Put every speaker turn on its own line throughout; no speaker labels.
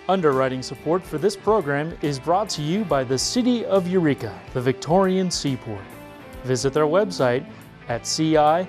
Underwriting support for this program is brought to you by the City of Eureka, the Victorian Seaport. Visit their website at ci.eureka.ca.gov.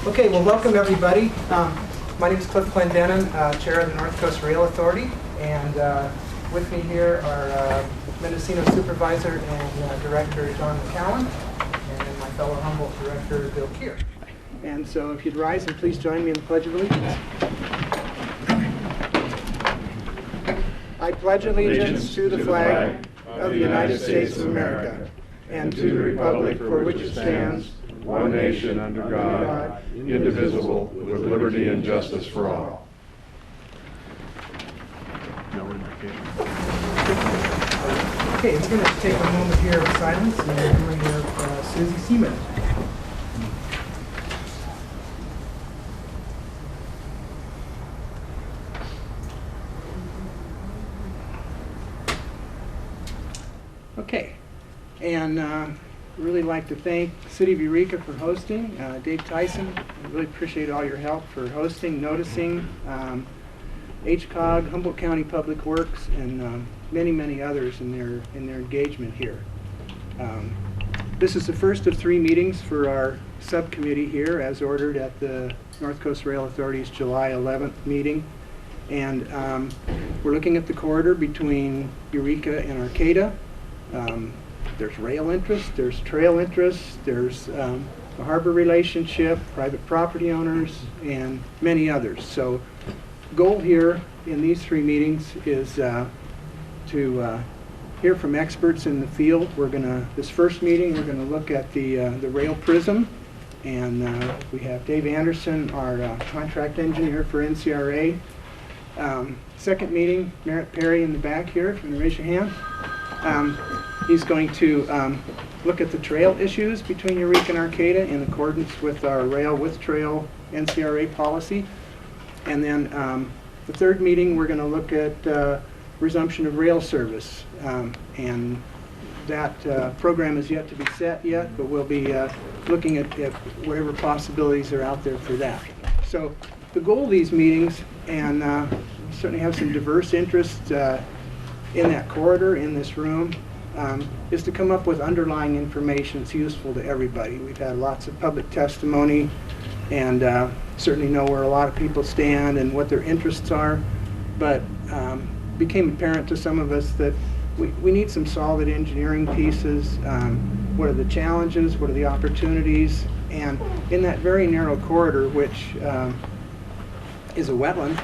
Okay, well, welcome everybody. My name is Clif, Clendenen, Chair of the North Coast Rail Authority, and with me here are Mendocino Supervisor and Director John McCowen, and my fellow Humboldt Director Bill Kier. And so if you'd rise and please join me in the Pledge of Allegiance. I pledge allegiance to the flag of the United States of America and to the republic for which it stands,
one nation under God, indivisible, with liberty and justice for all.
Okay, we're going to take a moment here of silence in memory of Susie Seaman. Okay, and really like to thank the City of Eureka for hosting. Dave Tyson, I really appreciate all your help for hosting, noticing, HCOG, Humboldt County Public Works, and many, many others in their engagement here. This is the first of 3 meetings for our subcommittee here, as ordered at the North Coast Rail Authority's July 11th meeting. And we're looking at the corridor between Eureka and Arcata. There's rail interest, there's trail interest, there's a harbor relationship, private property owners, and many others. So goal here in these 3 meetings is to hear from experts in the field. This first meeting, we're going to look at the rail prism, and we have Dave Anderson, our contract engineer for NCRA. Second meeting, Merritt Perry in the back here, if you want to raise your hand. He's going to look at the trail issues between Eureka and Arcata in accordance with our rail with trail NCRA policy. And then the third meeting, we're going to look at resumption of rail service. And that program is yet to be set yet, but we'll be looking at whatever possibilities are out there for that. So the goal of these meetings, and we certainly have some diverse interests in that corridor, in this room, is to come up with underlying information that's useful to everybody. We've had lots of public testimony and certainly know where a lot of people stand and what their interests are, but became apparent to some of us that we need some solid engineering pieces. What are the challenges? What are the opportunities? And in that very narrow corridor, which is a wetland,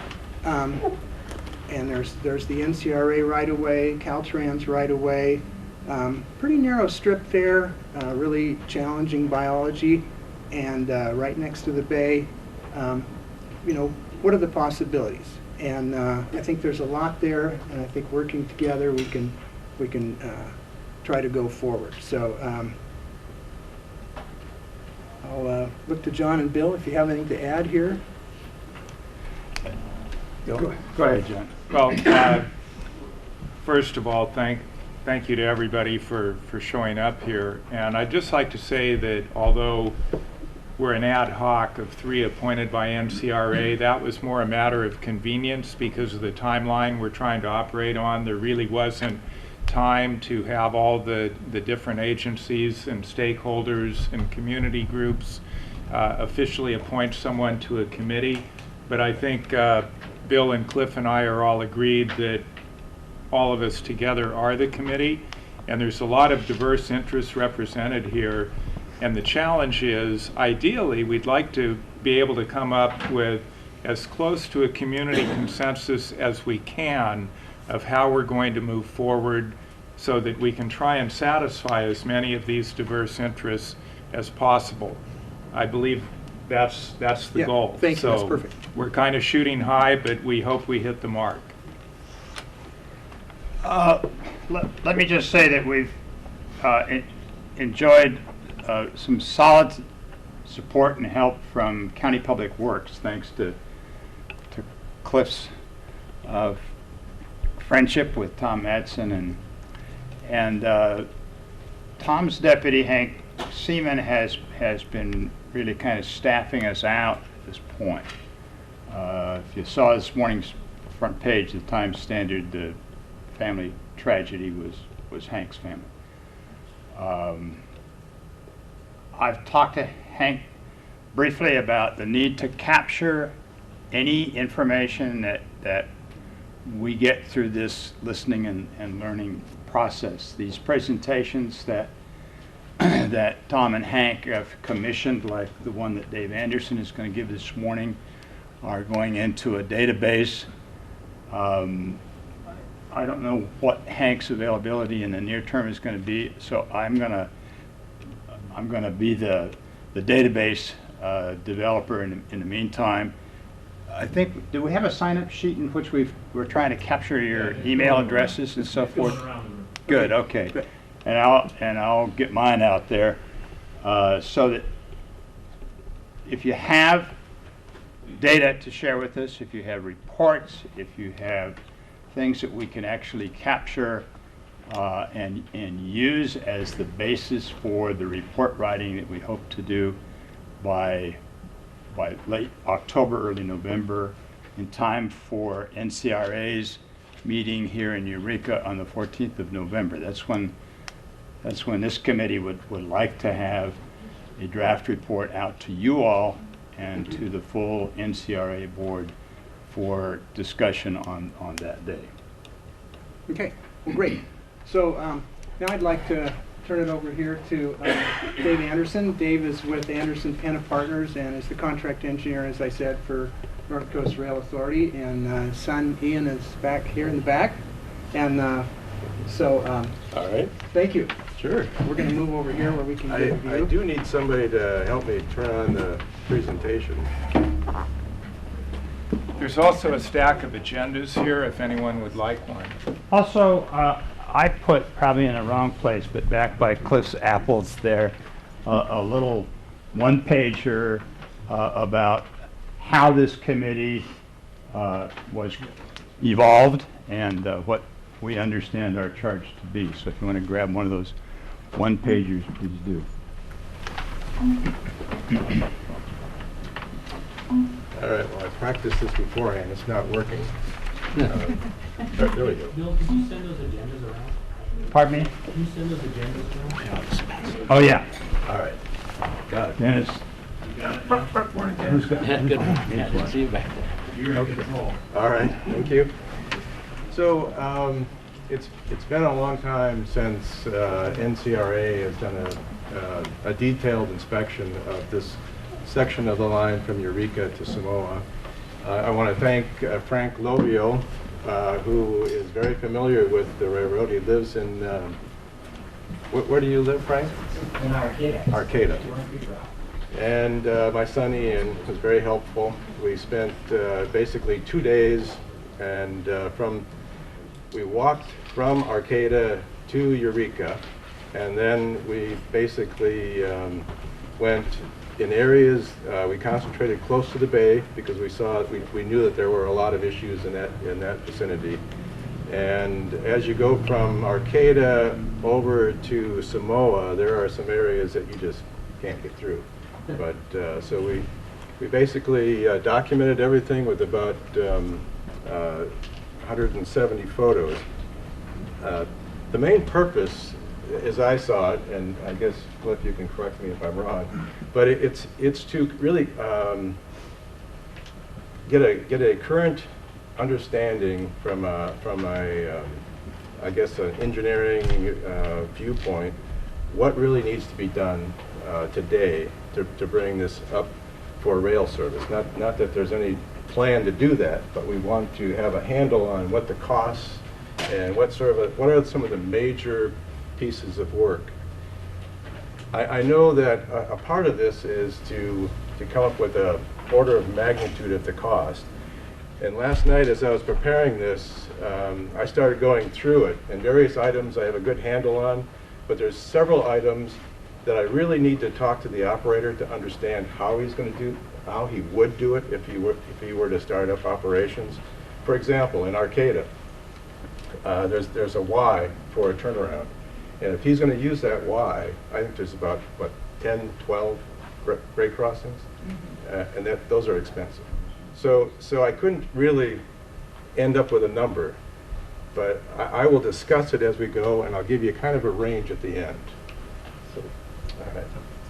and there's the NCRA right-of-way, Caltrans right-of-way, pretty narrow strip there, really challenging biology, and right next to the bay. What are the possibilities? And I think there's a lot there, and I think working together we can try to go forward. So I'll look to John and Bill if you have anything to add here.
Go ahead, John. Well, first of all, thank you to everybody for showing up here. And I'd just like to say that although we're an ad hoc of 3 appointed by NCRA, that was more a matter of convenience because of the timeline we're trying to operate on. There really wasn't time to have all the different agencies and stakeholders and community groups officially appoint someone to a committee. But I think Bill and Cliff and I are all agreed that all of us together are the committee, and there's a lot of diverse interests represented here. And the challenge is, ideally, we'd like to be able to come up with as close to a community consensus as we can of how we're going to move forward so that we can try and satisfy as many of these diverse interests as possible. I believe that's the
Yeah,
goal.
thank you.
So
That's perfect.
we're kind of shooting high, but we hope we hit the mark.
Let me just say that we've enjoyed some solid support and help from County Public Works, thanks to Clif's friendship with Tom Madsen, and Tom's deputy, Hank Seaman, has been really kind of staffing us out at this point. If you saw this morning's front page, the Times Standard, the family tragedy was Hank's family. I've talked to Hank briefly about the need to capture any information that we get through this listening and learning process. These presentations that that Tom and Hank have commissioned, like the one that Dave Anderson is going to give this morning, are going into a database. I don't know what Hank's availability in the near term is going to be, so I'm going to be the database developer in the meantime. I think, do we have a sign-up sheet in which we're trying to capture your email addresses and so forth? Good, okay. And I'll get mine out there so that if you have data to share with us, if you have reports, if you have things that we can actually capture and use as the basis for the report writing that we hope to do by late October, early November, in time for NCRA's meeting here in Eureka on the 14th of November. That's when this committee would like to have a draft report out to you all and to the full NCRA board for discussion on that day.
Okay, well, great. So now I'd like to turn it over here to Dave Anderson. Dave is with Anderson Penna Partners and is the contract engineer, as I said, for North Coast Rail Authority. And son Ian is back here in the back. And all right. Thank you.
Sure.
We're going to move over here where we can get a view.
I do need somebody to help me turn on the presentation.
There's also a stack of agendas here if anyone would like one.
Also, I put, probably in the wrong place, but back by Clif's Apples there, a little one-pager about how this committee was evolved and what we understand our charge to be. So if you want to grab one of those one-pagers, please do.
All right, well, I practiced this beforehand. It's not working. There we go.
Bill, could you send those agendas around?
Pardon me?
Can you send those agendas around?
Oh, yeah.
All right. Got it.
Dennis. Who's got,
Yeah, good. Yeah, I didn't see you back there.
All right, thank you. So it's been a long time since NCRA has done a detailed inspection of this section of the line from Eureka to Samoa. I want to thank Frank Lobio, who is very familiar with the railroad. He lives in, where do you live, Frank?
In Arcata.
Arcata. And my son Ian was very helpful. We spent basically 2 days, and we walked from Arcata to Eureka, and then we basically went in areas. We concentrated close to the bay because we knew that there were a lot of issues in that vicinity. And as you go from Arcata over to Samoa, there are some areas that you just can't get through. But so we basically documented everything with about 170 photos. The main purpose, as I saw it, and I guess Clif, you can correct me if I'm wrong, but it's to really get a current understanding from I guess an engineering viewpoint, what really needs to be done today to bring this up for rail service. Not that there's any plan to do that, but we want to have a handle on what the costs and what are some of the major pieces of work. I know that a part of this is to come up with an order of magnitude of the cost. And last night, as I was preparing this, I started going through it, and various items I have a good handle on, but there's several items that I really need to talk to the operator to understand how he would do it if he were to start up operations. For example, in Arcata, there's a Y for a turnaround. And if he's going to use that Y, I think there's about, 10, 12 grade crossings? And those are expensive. So I couldn't really end up with a number, but I will discuss it as we go, and I'll give you kind of a range at the end. So, all right.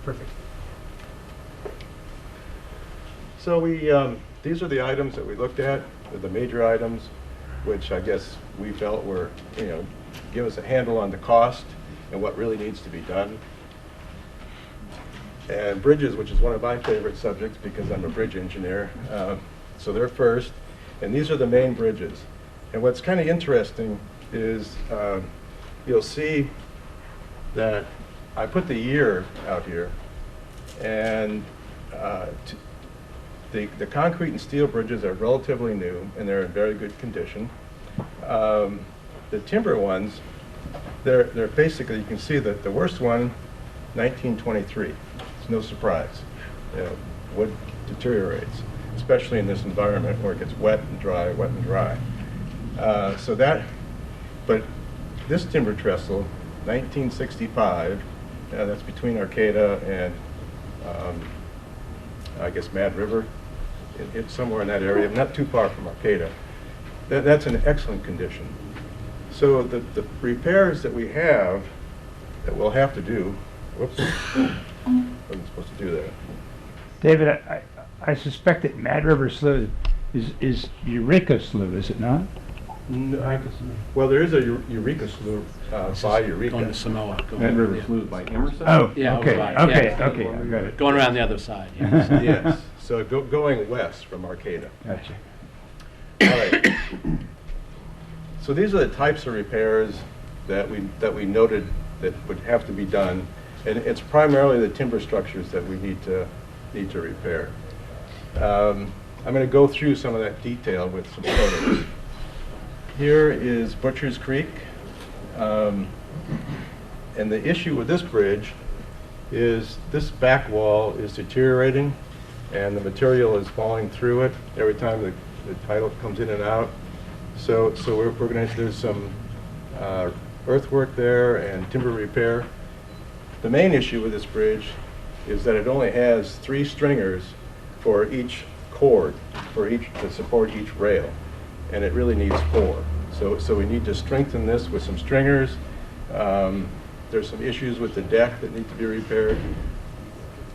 Perfect.
So these are the items that we looked at, the major items, which I guess we felt were, give us a handle on the cost and what really needs to be done. And bridges, which is one of my favorite subjects because I'm a bridge engineer. So they're first, and these are the main bridges. And what's kind of interesting is you'll see that I put the year out here, and the concrete and steel bridges are relatively new, and they're in very good condition. The timber ones, they're basically, you can see that the worst one, 1923. It's no surprise. Wood deteriorates, especially in this environment where it gets wet and dry, wet and dry. But this timber trestle, 1965, that's between Arcata and I guess Mad River. It's somewhere in that area, not too far from Arcata. That's in excellent condition. So the repairs that we have, that we'll have to do, whoops, wasn't supposed to do that.
David, I suspect that Mad River Slough is Eureka Slough, is it not?
No, well, there is a Eureka Slough by Eureka.
Going to Samoa.
Mad River Slough by Emerson?
Oh,
Yeah,
okay,
right.
okay,
Yeah.
okay, I got it.
Going around the other side. Yes.
Yes, so going west from Arcata.
Gotcha.
All right. So these are the types of repairs that we noted that would have to be done, and it's primarily the timber structures that we need to repair. I'm going to go through some of that detail with some photos. Here is Butcher's Creek, and the issue with this bridge is this back wall is deteriorating, and the material is falling through it every time the tidal comes in and out. So we're going to do some earthwork there and timber repair. The main issue with this bridge is that it only has 3 stringers for each cord, to support each rail, and it really needs 4. So we need to strengthen this with some stringers. There's some issues with the deck that need to be repaired.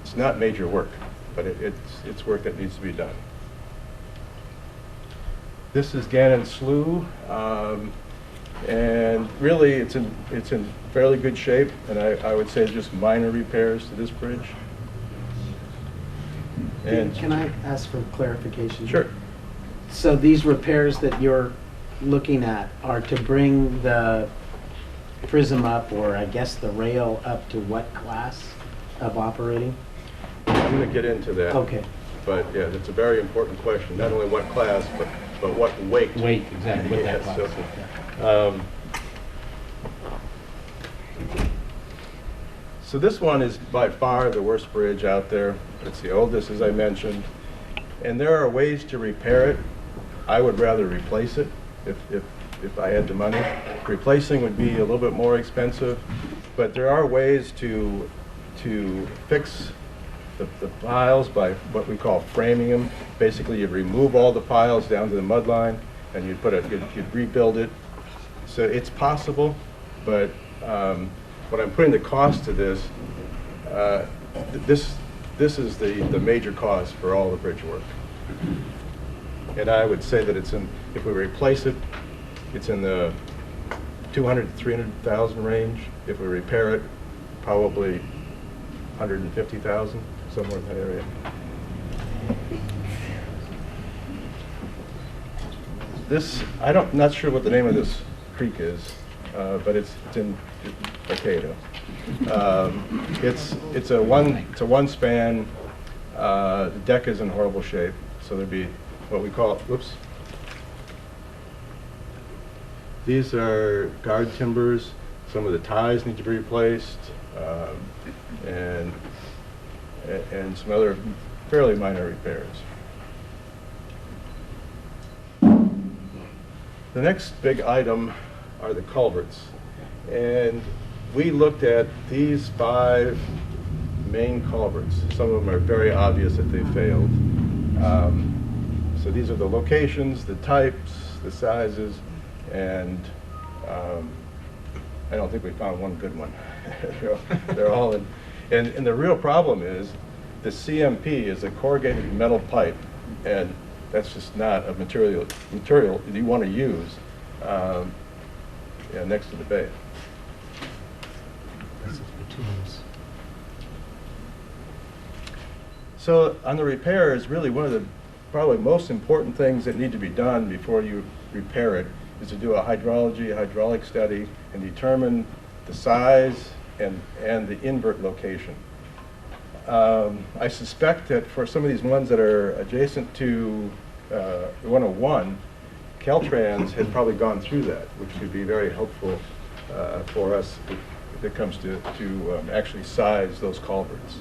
It's not major work, but it's work that needs to be done. This is Gannon Slough, and really it's in fairly good shape, and I would say just minor repairs to this bridge. And
Can I ask for clarification?
sure.
So these repairs that you're looking at are to bring the prism up, or I guess the rail up, to what class of operating?
I'm going to get into that.
Okay.
But yeah, that's a very important question. Not only what class, but what weight.
Weight, exactly, what that
Yeah,
class.
so, so this one is by far the worst bridge out there. It's the oldest, as I mentioned. And there are ways to repair it. I would rather replace it if I had the money. Replacing would be a little bit more expensive, but there are ways to fix the piles by what we call framing them. Basically, you remove all the piles down to the mud line, and you'd rebuild it. So it's possible, but when I'm putting the cost to this, this is the major cost for all the bridge work. And I would say that if we replace it, it's in the 200 to 300,000 range. If we repair it, probably 150,000, somewhere in that area. This, not sure what the name of this creek is, but it's in Arcata. It's a one span. The deck is in horrible shape, so there'd be what we call, whoops. These are guard timbers. Some of the ties need to be replaced, and some other fairly minor repairs. The next big item are the culverts, and we looked at these 5 main culverts. Some of them are very obvious that they failed. So these are the locations, the types, the sizes, and I don't think we found one good one. They're all in. And the real problem is the CMP is a corrugated metal pipe, and that's just not a material you want to use next to the bay. So on the repairs, really one of the probably most important things that need to be done before you repair it is to do a hydraulic study and determine the size and the invert location. I suspect that for some of these ones that are adjacent to 101, Caltrans has probably gone through that, which would be very helpful for us if it comes to actually size those culverts.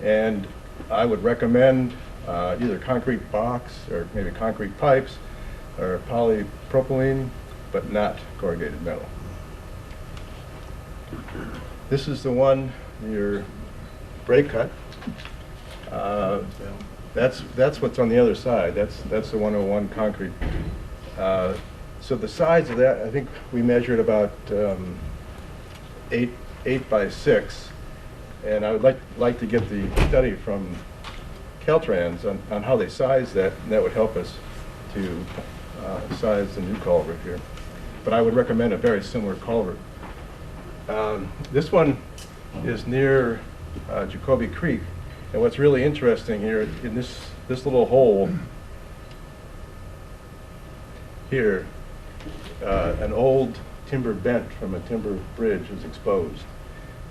And I would recommend either concrete box or maybe concrete pipes or polypropylene, but not corrugated metal. This is the one, your brake cut. That's what's on the other side. That's the 101 concrete. So the size of that, I think we measured about 8 by 6, and I would like to get the study from Caltrans on how they size that, and that would help us to size the new culvert here. But I would recommend a very similar culvert. This one is near Jacoby Creek, and what's really interesting here in this little hole here, an old timber bent from a timber bridge is exposed.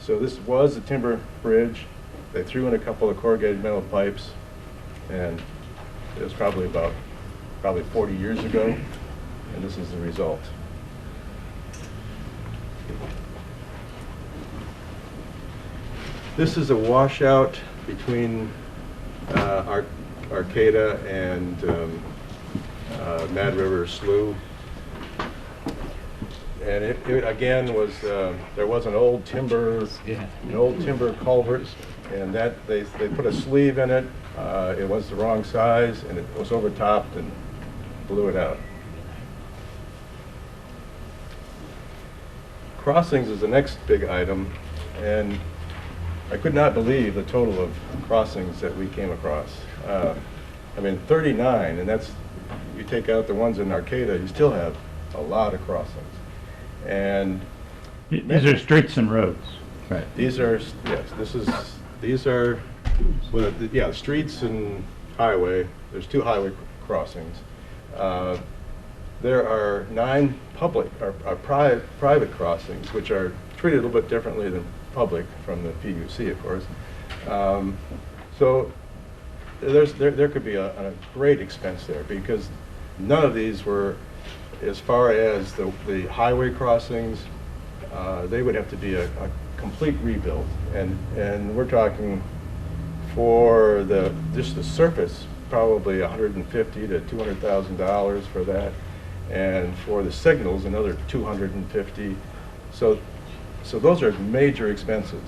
So this was a timber bridge. They threw in a couple of corrugated metal pipes, and it was probably 40 years ago, and this is the result. This is a washout between Arcata and Mad River Slough. And it again was, there was an old timber culvert, and that they put a sleeve in it. It was the wrong size, and it was overtopped and blew it out. Crossings is the next big item, and I could not believe the total of crossings that we came across. I mean, 39, and that's, you take out the ones in Arcata, you still have a lot of crossings. And
these are streets and roads.
right, these are, yes, these are, well, yeah, streets and highway. There's 2 highway crossings. There are 9 public or private crossings, which are treated a little bit differently than public from the PUC, of course. So there could be a great expense there, because none of these were, as far as the highway crossings, they would have to be a complete rebuild, and we're talking for just the surface, probably $150,000 to $200,000 for that, and for the signals another $250,000. So those are major expenses.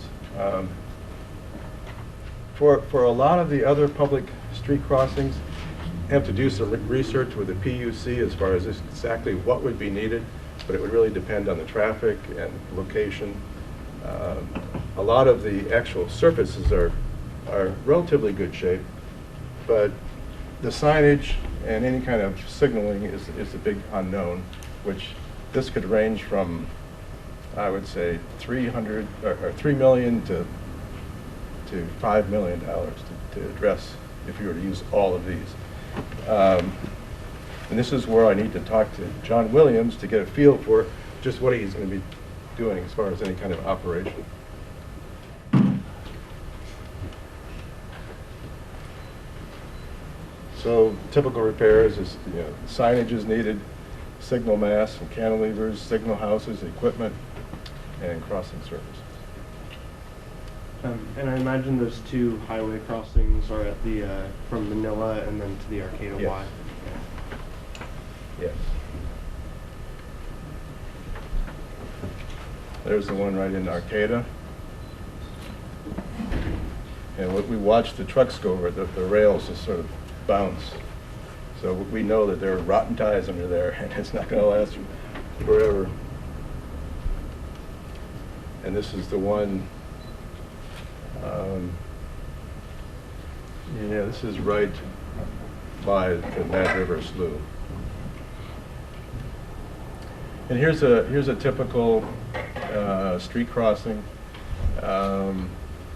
For a lot of the other public street crossings, have to do some research with the PUC as far as exactly what would be needed, but it would really depend on the traffic and location. A lot of the actual surfaces are relatively good shape, but the signage and any kind of signaling is a big unknown, which this could range from, I would say, $3 million to $5 million to address if you were to use all of these. And this is where I need to talk to John Williams to get a feel for just what he's going to be doing as far as any kind of operation. So typical repairs is, signage is needed, signal masts and cantilevers, signal houses, equipment, and crossing surfaces.
And I imagine those two highway crossings are at the from Manila and then to the Arcata
Yes.
Y.
Yes. There's the one right in Arcata. And we watched the trucks go over, the rails just sort of bounce. So we know that there are rotten ties under there, and it's not going to last forever. And this is the one, this is right by the Mad River Slough. And here's a typical street crossing.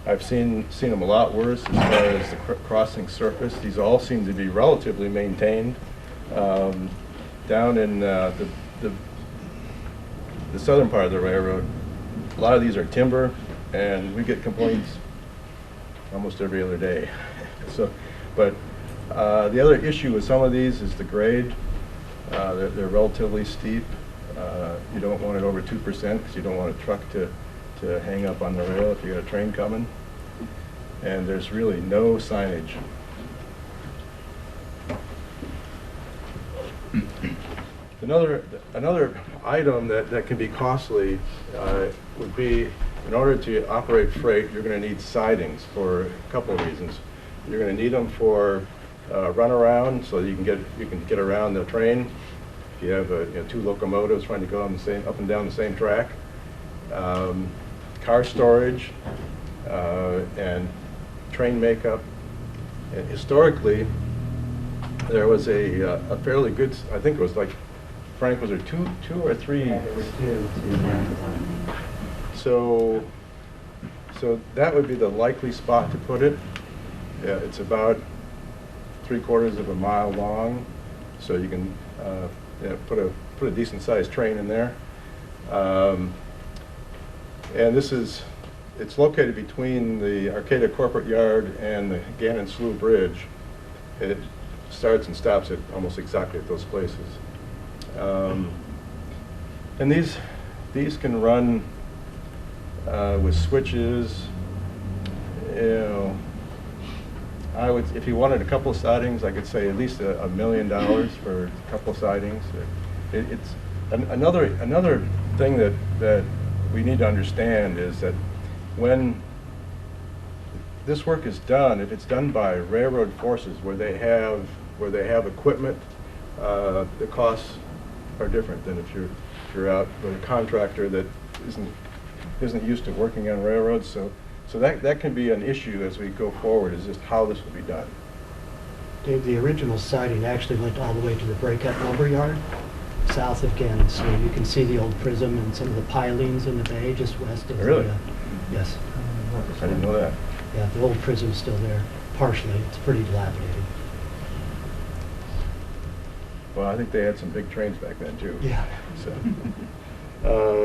I've seen them a lot worse as far as the crossing surface. These all seem to be relatively maintained. Down in the southern part of the railroad, a lot of these are timber, and we get complaints almost every other day. But the other issue with some of these is the grade. They're relatively steep. You don't want it over 2% because you don't want a truck to hang up on the rail if you got a train coming. And there's really no signage. Another item that can be costly would be, in order to operate freight, you're going to need sidings for a couple of reasons. You're going to need them for runaround, so you can get around the train. If you have two locomotives trying to go on up and down the same track, car storage, and train makeup. And historically, there was a fairly good, I think it was like, Frank, was there two or three?
Yeah, there were two.
So that would be the likely spot to put it. Yeah, it's about 3/4 of a mile long, so you can put a decent sized train in there. And it's located between the Arcata Corporate Yard and the Gannon Slough Bridge. It starts and stops at almost exactly at those places. And these can run with switches. If you wanted a couple of sidings, I could say at least $1 million for a couple of sidings. It's another thing that we need to understand is that when this work is done, if it's done by railroad forces where they have equipment, the costs are different than if you're out with a contractor that isn't used to working on railroads. So that can be an issue as we go forward, is just how this will be done.
Dave, the original siding actually went all the way to the breakup lumber yard, south of Gannon Slough. You can see the old prism and some of the pilings in the bay just west of
Really?
Yes.
I didn't know that.
Yeah, the old prism's still there, partially. It's pretty dilapidated.
Well, I think they had some big trains back then too.
Yeah.
So,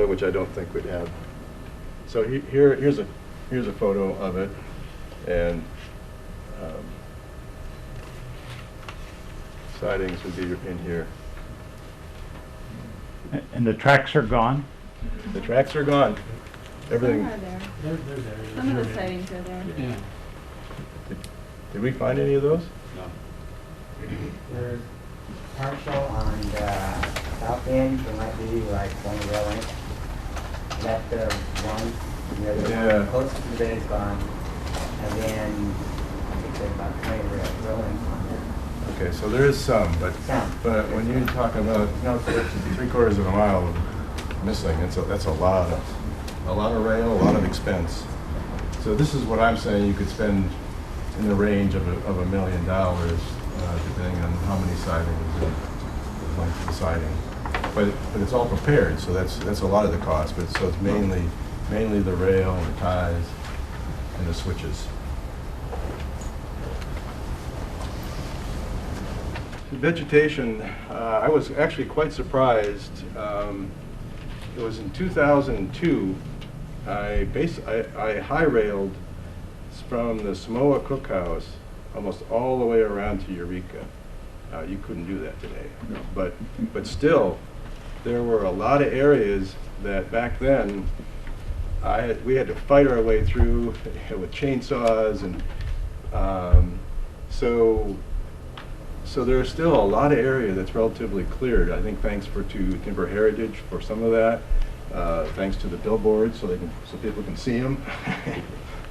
which I don't think we'd have. So here's a photo of it, and sidings would be in here.
And the tracks are gone?
The tracks are gone. Everything.
Some are there.
They're there.
Some of the sightings are there.
Yeah.
Did we find any of those?
There's partial on the south end, there might be like one rail length. Left of one, the other
Yeah.
one close to the bay is gone. And then I think there's about 20 rail lengths on there.
Okay, so there is some, but when you talk about
No switches.
3/4 of a mile missing, that's a lot of rail, a lot of expense. So this is what I'm saying, you could spend in the range of $1 million, depending on how many sidings and the length of the siding. But it's all prepared, so that's a lot of the cost. But so it's mainly the rail and the ties and the switches. The vegetation, I was actually quite surprised. It was in 2002, I high-railed from the Samoa Cookhouse almost all the way around to Eureka. You couldn't do that today.
No.
But still, there were a lot of areas that back then we had to fight our way through with chainsaws, and so there's still a lot of area that's relatively cleared. I think thanks to Timber Heritage for some of that. Thanks to the billboards, so people can see them.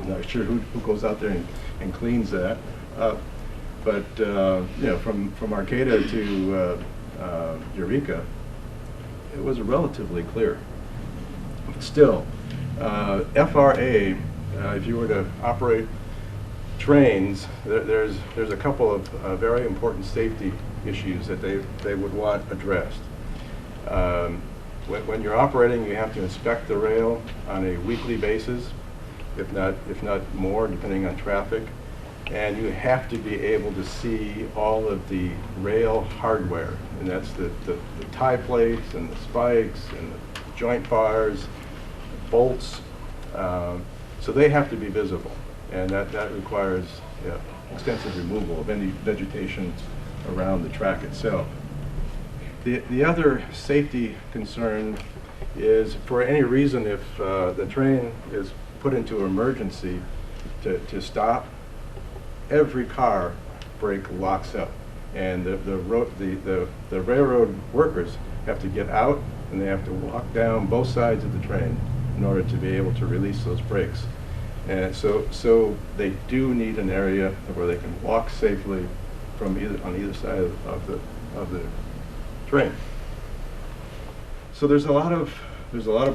I'm not sure who goes out there and cleans that. But you know, from Arcata to Eureka, it was relatively clear. But still, FRA, if you were to operate trains, there's a couple of very important safety issues that they would want addressed. When you're operating, you have to inspect the rail on a weekly basis, if not more, depending on traffic. And you have to be able to see all of the rail hardware, and that's the tie plates and the spikes and the joint bars, bolts. So they have to be visible, and that requires extensive removal of any vegetation around the track itself. The other safety concern is, for any reason, if the train is put into emergency to stop, every car brake locks up, and the railroad workers have to get out, and they have to walk down both sides of the train in order to be able to release those brakes. And so they do need an area where they can walk safely on either side of the train. So there's a lot of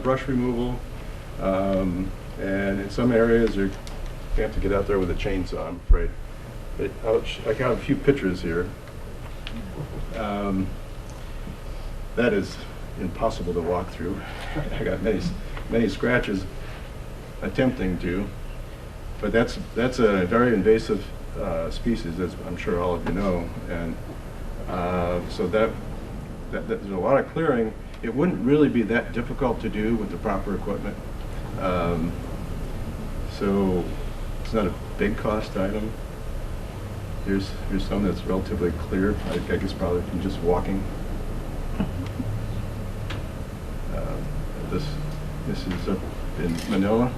brush removal, and in some areas you have to get out there with a chainsaw, I'm afraid. But I got a few pictures here. That is impossible to walk through. I got many scratches attempting to, but that's a very invasive species, as I'm sure all of you know, and so that there's a lot of clearing. It wouldn't really be that difficult to do with the proper equipment, so it's not a big cost item. Here's some that's relatively clear. I guess probably from just walking. This is up in Manila.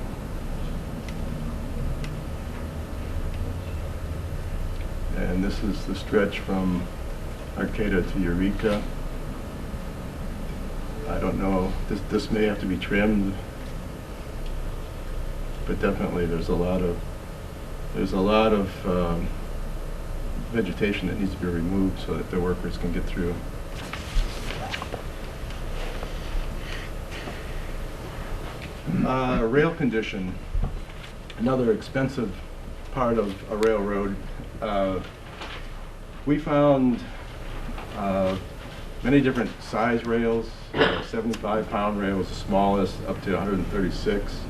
And this is the stretch from Arcata to Eureka. I don't know, this may have to be trimmed, but definitely there's a lot of vegetation that needs to be removed so that the workers can get through. Rail condition, another expensive part of a railroad. We found many different size rails. 75-pound rail was the smallest, up to 136.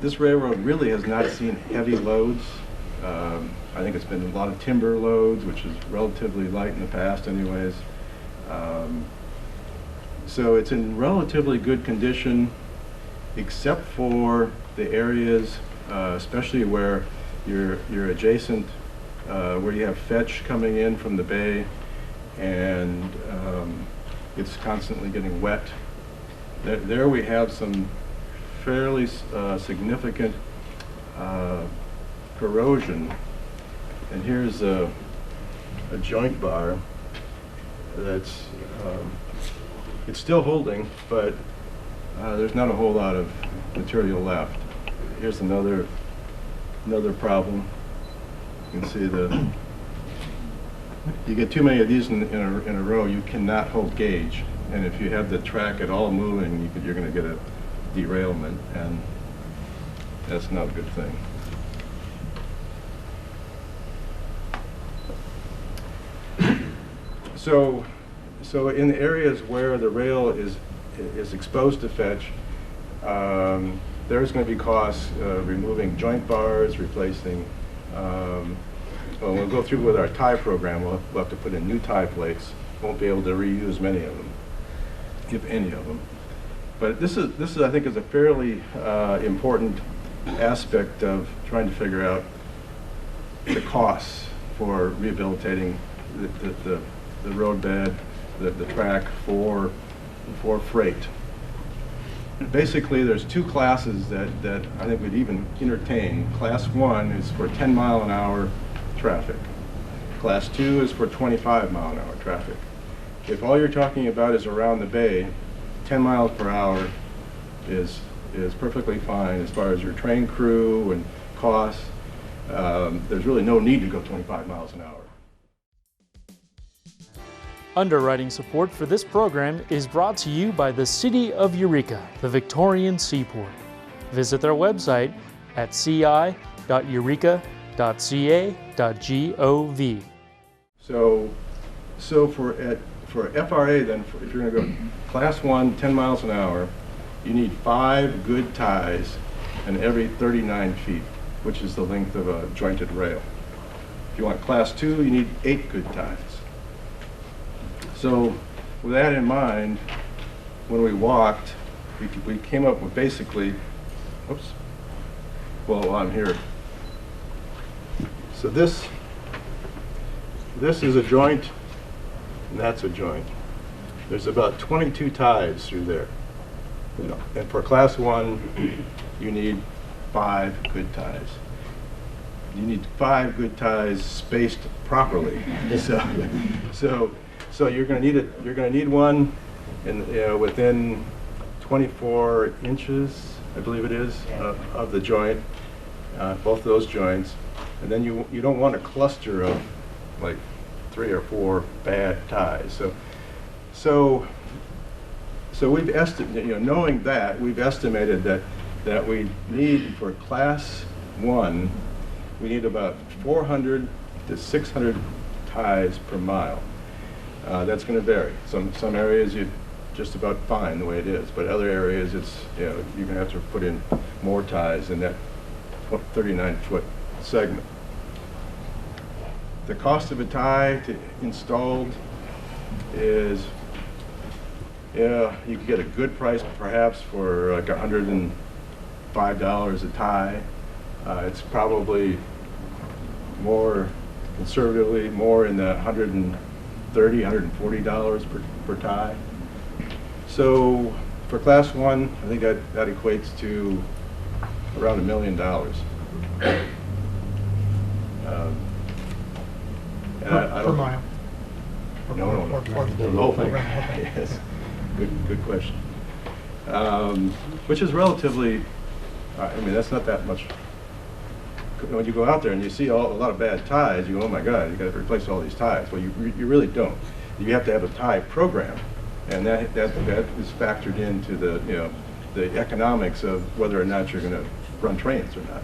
This railroad really has not seen heavy loads. I think it's been a lot of timber loads, which is relatively light in the past anyways. So it's in relatively good condition, except for the areas, especially where you're adjacent, where you have fetch coming in from the bay, and it's constantly getting wet. There we have some fairly significant corrosion, and here's a joint bar that's it's still holding, but there's not a whole lot of material left. Here's another problem. You can see you get too many of these in a row, you cannot hold gauge, and if you have the track at all moving, you're going to get a derailment, and that's not a good thing. So in the areas where the rail is exposed to fetch, there's going to be costs removing joint bars, replacing when we'll go through with our tie program, we'll have to put in new tie plates. Won't be able to reuse many of them, if any of them. But this is I think, is a fairly important aspect of trying to figure out the costs for rehabilitating the roadbed, the track for freight. Basically, there's two classes that I think we'd even entertain. Class 1 is for 10-mile-an-hour traffic. Class 2 is for 25-mile-an-hour traffic. If all you're talking about is around the bay, 10 miles per hour is perfectly fine as far as your train crew and costs. There's really no need to go 25 miles an hour.
Underwriting support for this program is brought to you by the City of Eureka, the Victorian Seaport. Visit their website at ci.eureka.ca.gov.
So for FRA then, if you're going to go Class 1, 10 miles an hour, you need 5 good ties and every 39 feet, which is the length of a jointed rail. If you want Class 2, you need 8 good ties. So with that in mind, when we walked, we came up with basically, oops, well, I'm here. So this is a joint, and that's a joint. There's about 22 ties through there. You know, and for Class 1, you need 5 good ties. You need 5 good ties spaced properly. So you're going to need it. You're going to need one within 24 inches, I believe it is, of the joint, both those joints, and then you don't want a cluster of like 3 or 4 bad ties. So we've estimated, knowing that, we've estimated that we need for Class 1, we need about 400 to 600 ties per mile. That's going to vary. Some areas you're just about fine the way it is, but other areas you're going to have to put in more ties in that 39-foot segment. The cost of a tie installed is, you can get a good price perhaps for like $105 a tie. It's probably more conservatively more in the $130, $140 per tie. So for Class 1, I think that equates to around $1 million.
Per mile?
No. The whole thing. Yes. Good question. Which is relatively, I mean, that's not that much. When you go out there and you see a lot of bad ties, you go, oh my God, you got to replace all these ties. Well, you really don't. You have to have a tie program, and that is factored into the economics of whether or not you're going to run trains or not.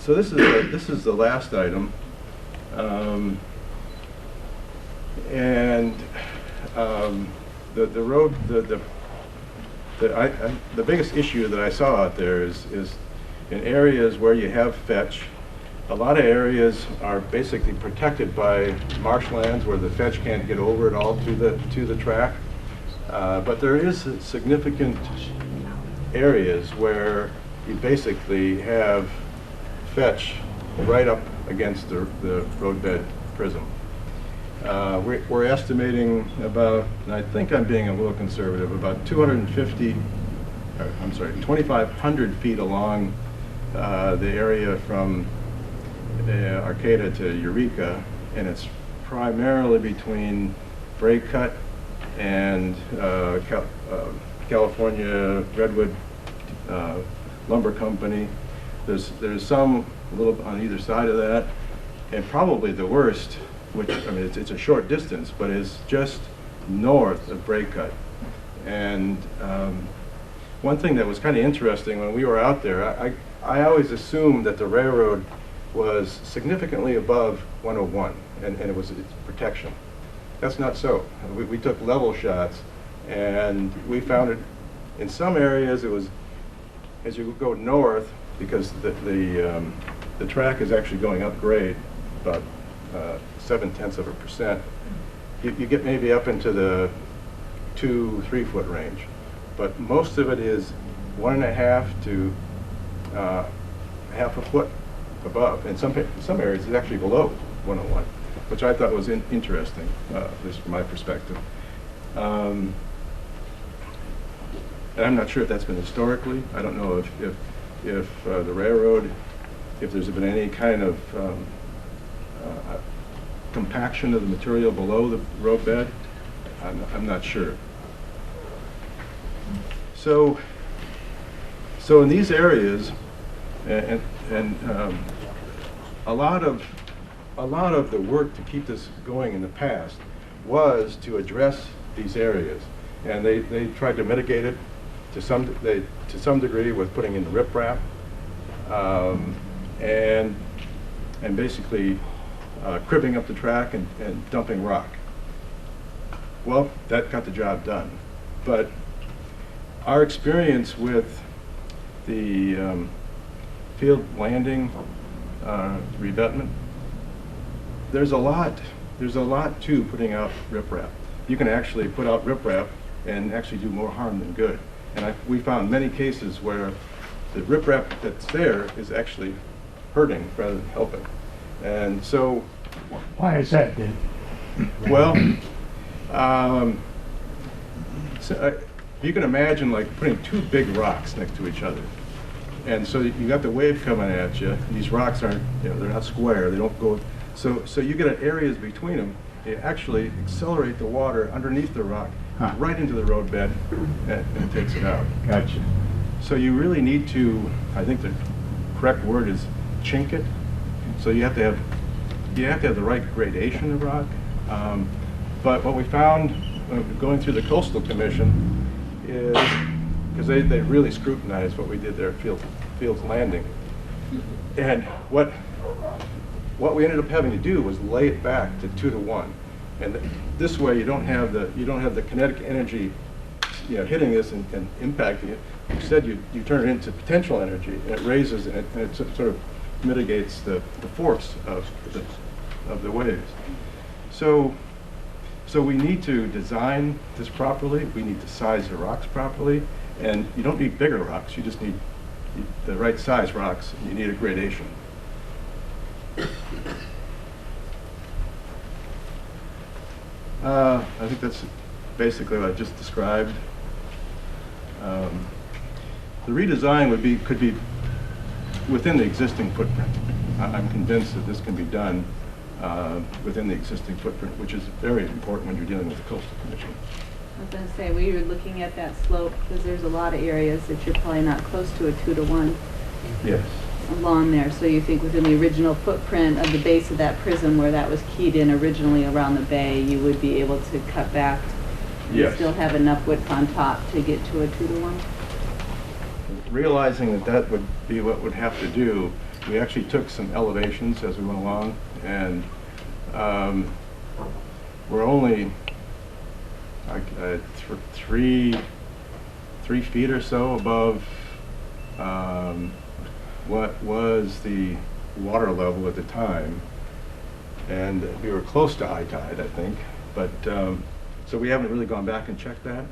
So this is the last item, the road the biggest issue that I saw out there is in areas where you have fetch. A lot of areas are basically protected by marshlands where the fetch can't get over at all to the track. But there is significant areas where you basically have fetch right up against the roadbed prism. We're estimating about, and I think I'm being a little conservative, about 2,500 feet along the area from Arcata to Eureka, and it's primarily between Break Cut and California Redwood Lumber Company. There's some a little on either side of that, and probably the worst, which, I mean, it's a short distance, but is just north of Break Cut. And one thing that was kind of interesting when we were out there, I always assumed that the railroad was significantly above 101, and it was its protection. That's not so. We took level shots, and we found it in some areas it was as you go north, because the track is actually going up grade about 0.7%, you get maybe up into the 2-3 foot range, but most of it is 1.5 to half a foot above. In some areas, it's actually below 101, which I thought was interesting, at least from my perspective. And I'm not sure if that's been historically. I don't know if the railroad, if there's been any kind of compaction of the material below the roadbed. I'm not sure. So in these areas, and a lot of the work to keep this going in the past was to address these areas, and they tried to mitigate it to some degree with putting in the riprap and basically cribbing up the track and dumping rock. Well, that got the job done, but our experience with the field landing revetment, there's a lot to putting out riprap. You can actually put out riprap and actually do more harm than good. And we found many cases where the riprap that's there is actually hurting rather than helping. And so,
Why is that, Ben?
well, you can imagine like putting two big rocks next to each other. And so you got the wave coming at you. And these rocks aren't, they're not square. They don't go. So you get areas between them. They actually accelerate the water underneath the rock right into the roadbed, and takes it out.
Gotcha.
So you really need to, I think the correct word is chink it. So you have to have the right gradation of rock. But what we found going through the Coastal Commission is, because they really scrutinized what we did there at Fields Landing, and what we ended up having to do was lay it back to 2 to 1, and this way you don't have the kinetic energy, hitting this and impacting it. Instead, you turn it into potential energy, and it raises and it sort of mitigates the force of the waves. So we need to design this properly. We need to size the rocks properly, and you don't need bigger rocks. You just need the right size rocks. You need a gradation. I think that's basically what I just described. The redesign could be within the existing footprint. I'm convinced that this can be done within the existing footprint, which is very important when you're dealing with the Coastal Commission.
I was going to say, we were looking at that slope because there's a lot of areas that you're probably not close to a 2 to 1.
Yes.
Along there, so you think within the original footprint of the base of that prism where that was keyed in originally around the bay, you would be able to cut back and
Yes.
still have enough width on top to get to a 2 to 1?
Realizing that would be what we'd have to do, we actually took some elevations as we went along, and we're only like 3 feet or so above what was the water level at the time, and we were close to high tide, I think, but so we haven't really gone back and checked that,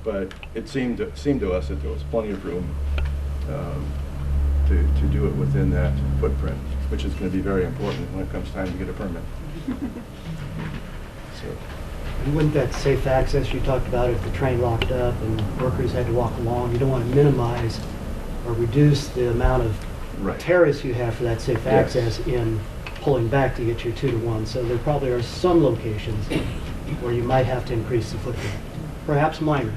but it seemed to us that there was plenty of room to do it within that footprint, which is going to be very important when it comes time to get a permit. So.
And wouldn't that safe access you talked about, if the train locked up and workers had to walk along, you don't want to minimize or reduce the amount of
Right.
terrace you have for that safe
Yes.
access in pulling back to get your 2 to 1. So there probably are some locations where you might have to increase the footprint, perhaps minor.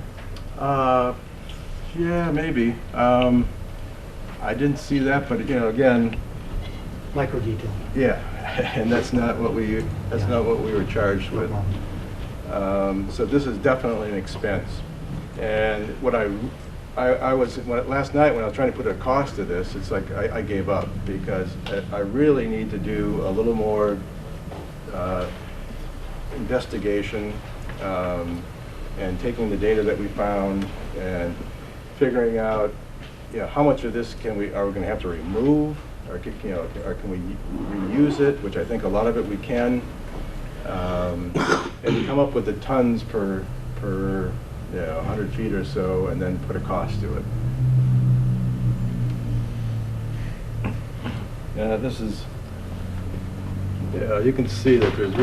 Yeah, maybe. I didn't see that, but again,
Micro detail.
yeah, and that's not what we were charged with. So this is definitely an expense. And what last night when I was trying to put a cost to this, it's like I gave up, because I really need to do a little more investigation and taking the data that we found and figuring out how much of this are we going to have to remove, or or can we reuse it? Which I think a lot of it we can, and come up with the tons per 100 feet or so, and then put a cost to it. This is, you can see that there's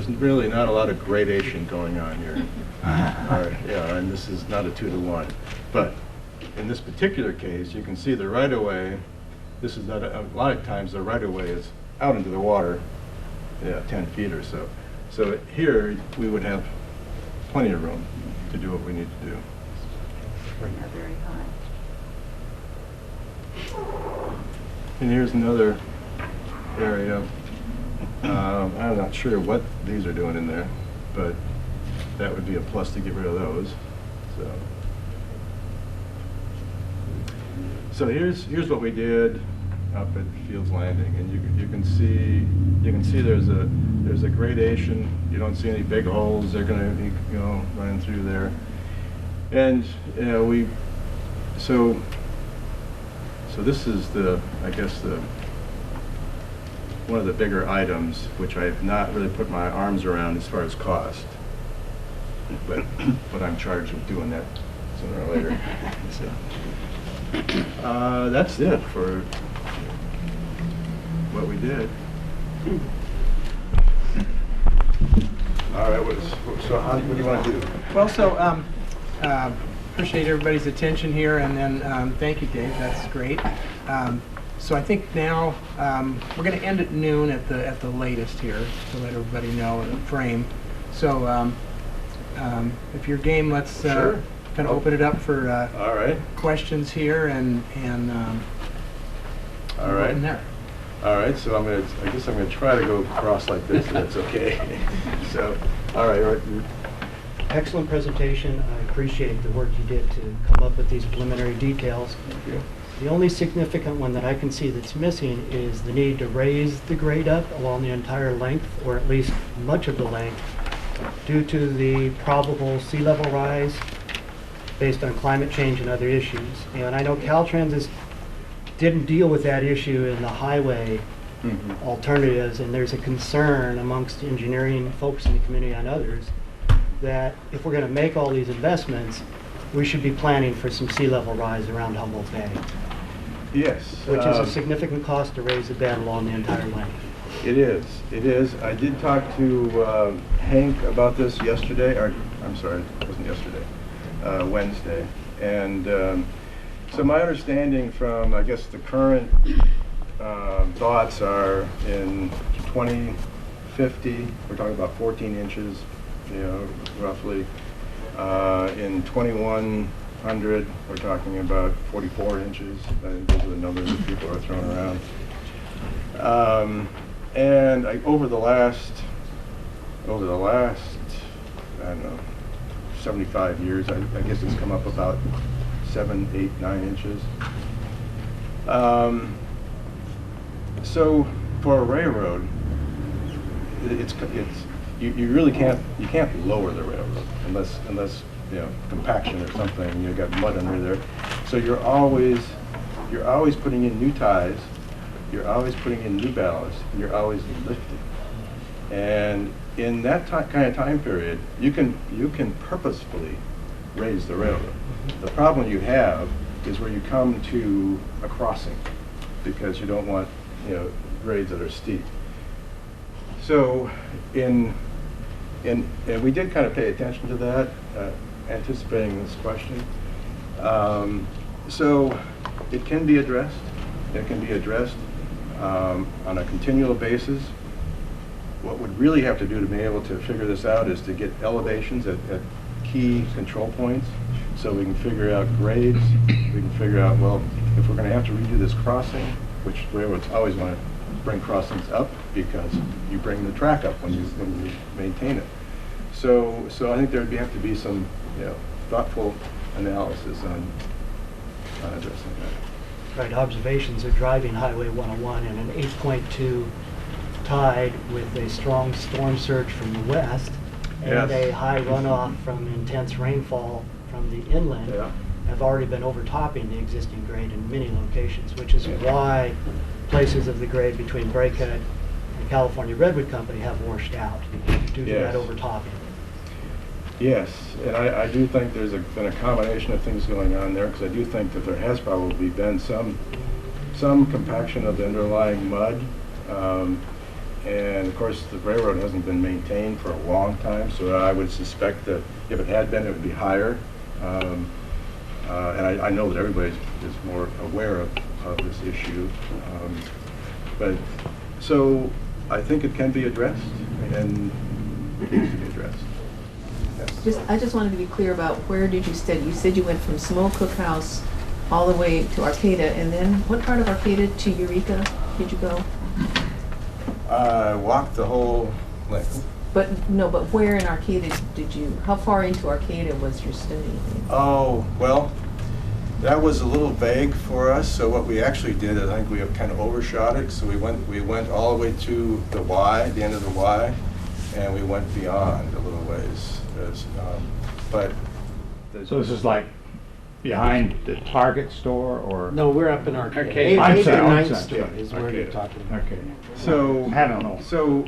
really not a lot of gradation going on here. And this is not a 2-to-1. But in this particular case, you can see the right-of-way. This is not a lot of times the right-of-way is out into the water, 10 feet or so. So here we would have plenty of room to do what we need to do.
Not very high.
And here's another area. I'm not sure what these are doing in there, but that would be a plus to get rid of those. So here's what we did up at Fields Landing, and you can see there's a gradation. You don't see any big holes. They're going to be running through there, and so this is I guess one of the bigger items, which I have not really put my arms around as far as cost, but I'm charged with doing that sooner or later. So, that's it for what we did. All right, what do you want to do?
Well, so appreciate everybody's attention here, and then thank you, Dave. That's great. So I think now we're going to end at noon at the latest here, to let everybody know the frame. So if you're game, let's
Sure.
kind of open it up for
All right.
questions here, and
All right.
in there.
All right, so I guess I'm gonna try to go across like this, if that's okay. So, all right.
Excellent presentation. I appreciate the work you did to come up with these preliminary details.
Thank you.
The only significant one that I can see that's missing is the need to raise the grade up along the entire length, or at least much of the length, due to the probable sea level rise based on climate change and other issues. And I know Caltrans didn't deal with that issue in the highway alternatives, and there's a concern amongst engineering folks in the community and others that if we're going to make all these investments, we should be planning for some sea level rise around Humboldt Bay.
Yes.
Which is a significant cost to raise the bed along the entire length.
It is. It is. I did talk to Hank about this yesterday, or I'm sorry, it wasn't yesterday, Wednesday. And so my understanding from, I guess, the current thoughts are in 2050, we're talking about 14 inches, roughly. In 2100, we're talking about 44 inches. I think those are the numbers that people are throwing around. And over the last, I don't know, 75 years, I guess it's come up about 7, 8, 9 inches. So for a railroad, you really can't lower the railroad unless compaction or something. You've got mud under there, so you're always putting in new ties, you're always putting in new ballast, and you're always lifting. And in that kind of time period, you can purposefully raise the railroad. The problem you have is where you come to a crossing, because you don't want grades that are steep. So and we did kind of pay attention to that, anticipating this question. So it can be addressed. It can be addressed on a continual basis. What we'd really have to do to be able to figure this out is to get elevations at key control points, so we can figure out grades. We can figure out, well, if we're going to have to redo this crossing, which railroads always want to bring crossings up because you bring the track up when you maintain it. So I think there would have to be some thoughtful analysis on addressing that.
Right, observations of driving Highway 101 in an 8.2 tide with a strong storm surge from the west and
Yes.
a high runoff from intense rainfall from the inland.
Yeah.
have already been overtopping the existing grade in many locations, which is why places of the grade between Breakhead and California Redwood Company have washed out due to that overtopping.
Yes, and I do think there's been a combination of things going on there, because I do think that there has probably been some compaction of the underlying mud. And of course, the railroad hasn't been maintained for a long time, so I would suspect that if it had been, it would be higher. And I know that everybody is more aware of this issue. But so I think it can be addressed, and it needs to be addressed.
I just wanted to be clear about where did you study? You said you went from Small Cookhouse all the way to Arcata, and then what part of Arcata to Eureka did you go?
I walked the whole length.
But where in Arcata did you, how far into Arcata was your study?
Oh, well, that was a little vague for us, so what we actually did is I think we kind of overshot it, so we went all the way to the Y, the end of the Y, and we went beyond a little ways.
So this is like behind the Target store, or?
No, we're up in Arcata.
Arcade. I'm sorry, I'm
8th
sorry.
store is where you're
Arcata.
talking about.
Okay.
So
I don't know.
So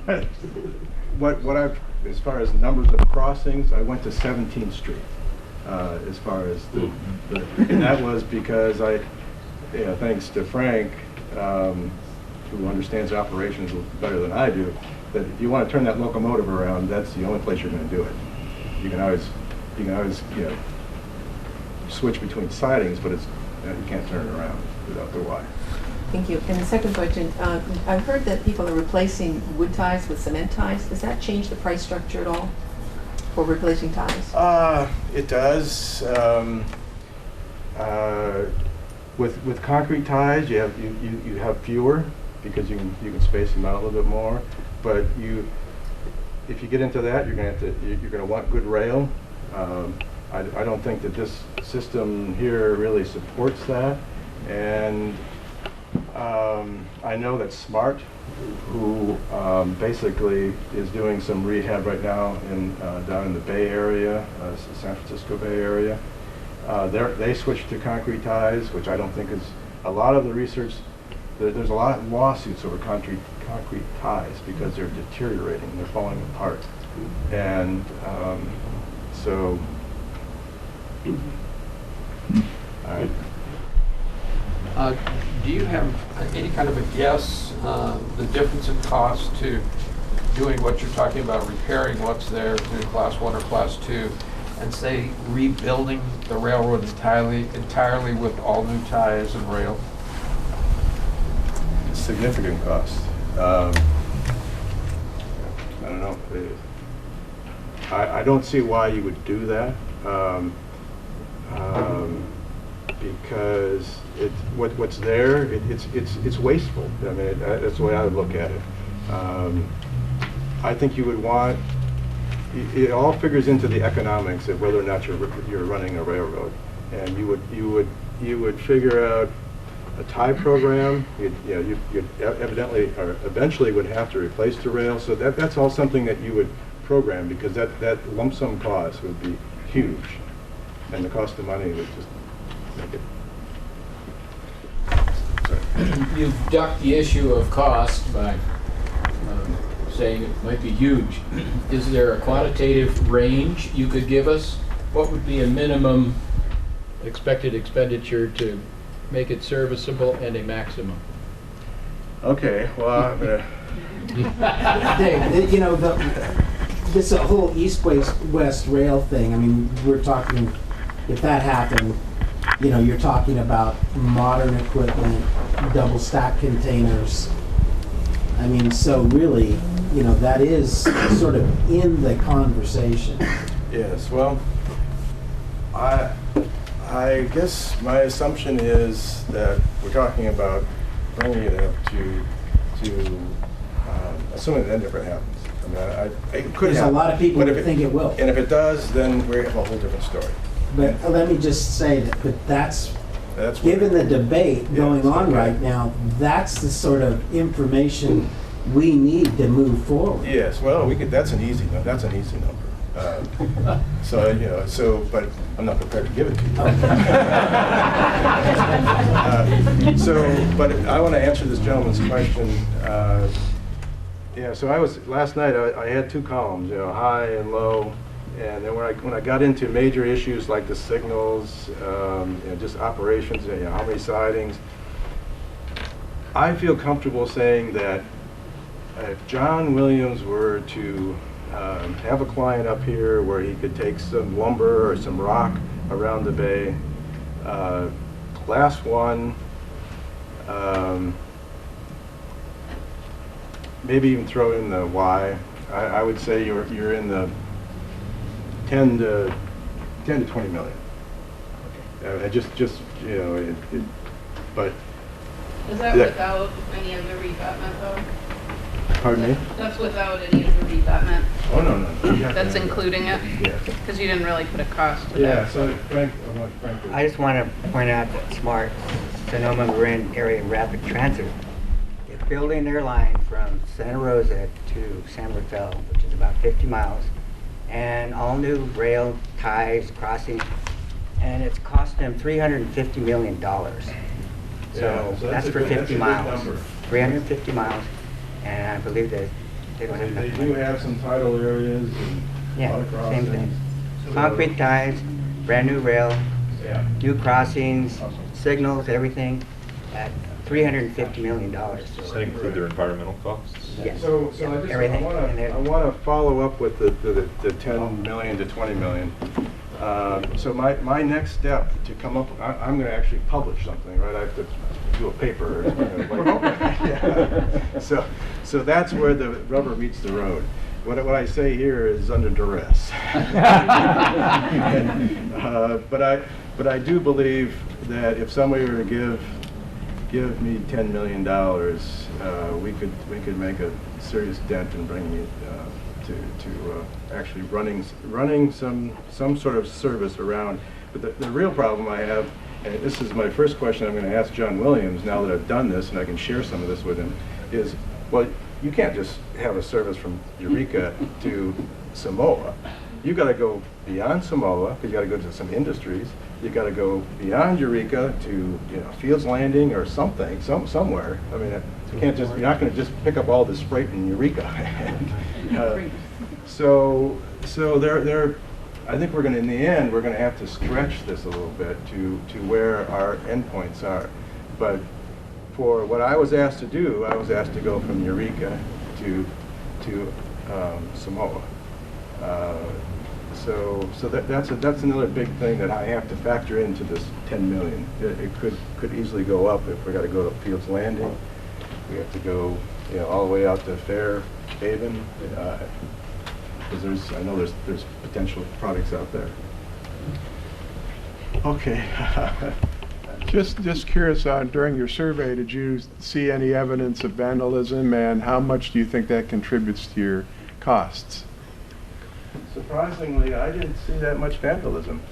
what I've, as far as numbers of crossings, I went to 17th Street. As far as and that was because thanks to Frank, who understands operations better than I do, that if you want to turn that locomotive around, that's the only place you're going to do it. You can always switch between sidings, but you can't turn it around without the Y.
Thank you. And the second question, I've heard that people are replacing wood ties with cement ties. Does that change the price structure at all for replacing ties?
It does. With concrete ties, you have fewer because you can space them out a little bit more. But if you get into that, you're gonna want good rail. I don't think that this system here really supports that, and I know that Smart, who basically is doing some rehab right now down in the Bay Area, San Francisco Bay Area. They switched to concrete ties, which I don't think is a lot of the research. There's a lot of lawsuits over concrete ties because they're deteriorating, they're falling apart, and so.
Do you have any kind of a guess, the difference in cost to doing what you're talking about, repairing what's there to Class 1 or Class 2, and say rebuilding the railroad entirely with all new ties and rail?
Significant cost. I don't know. I don't see why you would do that. Because what's there, it's wasteful. I mean, that's the way I would look at it. I think you would want. It all figures into the economics of whether or not you're running a railroad, and you would figure out a tie program. You evidently or eventually would have to replace the rail. So that's all something that you would program, because that lump sum cost would be huge, and the cost of money would just make it. Sorry.
You've ducked the issue of cost by saying it might be huge. Is there a quantitative range you could give us? What would be a minimum expected expenditure to make it serviceable and a maximum?
Okay, well, I'm gonna.
Dave, this whole east-west rail thing, I mean, we're talking, if that happened, you're talking about modern equipment, double stack containers. I mean, so really, that is sort of in the conversation.
Yes, well, I guess my assumption is that we're talking about bringing it up to assuming that never happens. I mean, it could
There's
happen.
a lot of people that think it will.
And if it does, then we have a whole different story.
But let me just say that that's given the debate going on right now, that's the sort of information we need to move forward.
Yes, well, that's an easy number. So, you know, but I'm not prepared to give it to you. But I want to answer this gentleman's question. Yeah, so last night I had two columns, you know, high and low. And then when I got into major issues like the signals, you know, just operations, you know, how many sidings, I feel comfortable saying that if John Williams were to have a client up here where he could take some lumber or some rock around the bay, class 1, maybe even throw in the Y, I would say you're in the 10 to 20 million. Just you know, but
is that without any of the rebatment though?
Pardon me?
That's without any of the rebatment.
Oh no.
That's including it.
Yeah.
Because you didn't really put a cost to
Yeah.
that.
So Frank.
I just want to point out that SMART, Sonoma Marin Area Rapid Transit, is building their line from Santa Rosa to San Rafael, which is about 50 miles, and all new rail ties, crossing, and it's cost them $350 million. So that's for 50 miles, 350 miles, and I believe that they don't have enough
They
money.
do have some tidal areas and
Yeah, same thing.
So
Concrete ties, brand new rail,
Yeah.
new crossings, signals, everything, at $350 million.
Does that include their environmental costs?
Yes.
So
Yeah,
I
everything in there.
want to follow up with the 10 million to 20 million. So my next step to come up, I'm going to actually publish something, right? I have to do a paper. Yeah. So that's where the rubber meets the road. What I say here is under duress. But I do believe that if somebody were to give me $10 million, we could make a serious dent in bringing it to actually running some sort of service around. But the real problem I have, and this is my first question I'm going to ask John Williams now that I've done this and I can share some of this with him, is, well, you can't just have a service from Eureka to Samoa. You got to go beyond Samoa, because you got to go to some industries. You got to go beyond Eureka to, you know, Fields Landing or something, somewhere. I mean, you can't just, you're not going to just pick up all this freight in Eureka. So there, I think we're going to, in the end, we're going to have to stretch this a little bit to where our endpoints are. But for what I was asked to do, I was asked to go from Eureka to Samoa. So that's another big thing that I have to factor into this 10 million. It could easily go up if we got to go to Fields Landing. We have to go, you know, all the way out to Fairhaven, because I know there's potential products out there. Okay.
Just curious, during your survey, did you see any evidence of vandalism, and how much do you think that contributes to your costs?
Surprisingly, I didn't see that much vandalism.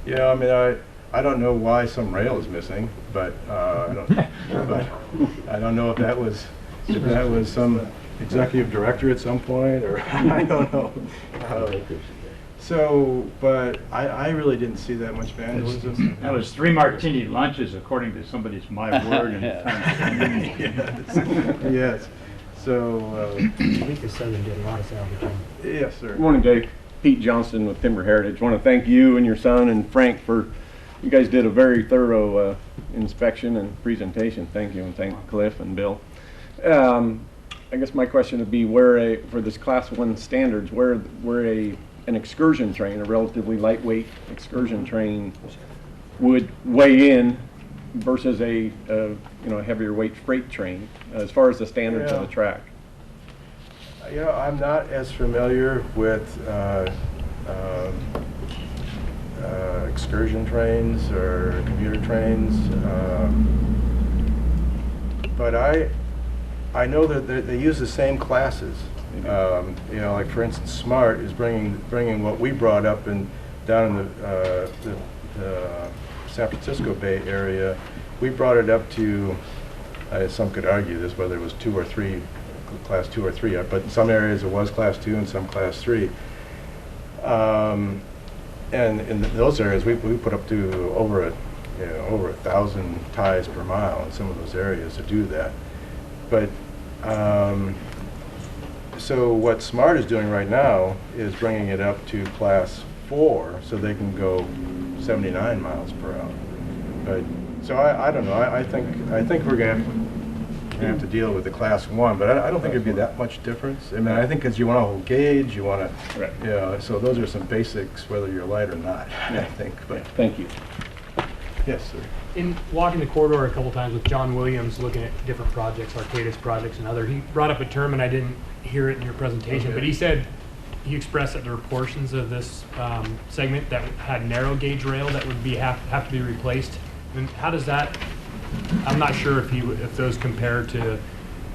You know, I mean, I don't know why some rail is missing, but I don't know if that was some executive director at some point, or I don't know. But I really didn't see that much vandalism.
That was 3 martini lunches, according to somebody's my word.
Yes. So,
Eureka Southern did a lot of salvaging.
yes, sir.
Good morning, Dave. Pete Johnston with Timber Heritage. I want to thank you and your son and Frank for, you guys did a very thorough inspection and presentation. Thank you, and thank Clif and Bill. I guess my question would be, for this Class 1 standards, where an excursion train, a relatively lightweight excursion train, would weigh in versus a heavier weight freight train as far as the standards of the track?
You know, I'm not as familiar with excursion trains or commuter trains, but I know that they use the same classes. You know, like for instance, Smart is bringing what we brought up down in the San Francisco Bay area. We brought it up to, some could argue this, whether it was 2 or 3, class 2 or 3, but in some areas it was class 2 and some class 3. And in those areas, we put up to over 1,000 ties per mile in some of those areas to do that. But so what SMART is doing right now is bringing it up to class 4, so they can go 79 miles per hour. But so I don't know. I think we're gonna have to deal with the class 1, but I don't think it'd be that much difference. I mean, I think because you want a whole gauge, you want to,
right.
So those are some basics, whether you're light or not. I think. But
thank you.
Yes, sir.
In walking the corridor a couple times with John Williams, looking at different projects, Arcadis projects and other, he brought up a term, and I didn't hear it in your presentation, but he said, he expressed that there were portions of this segment that had narrow gauge rail that would have to be replaced. And how does that? I'm not sure if those compare to,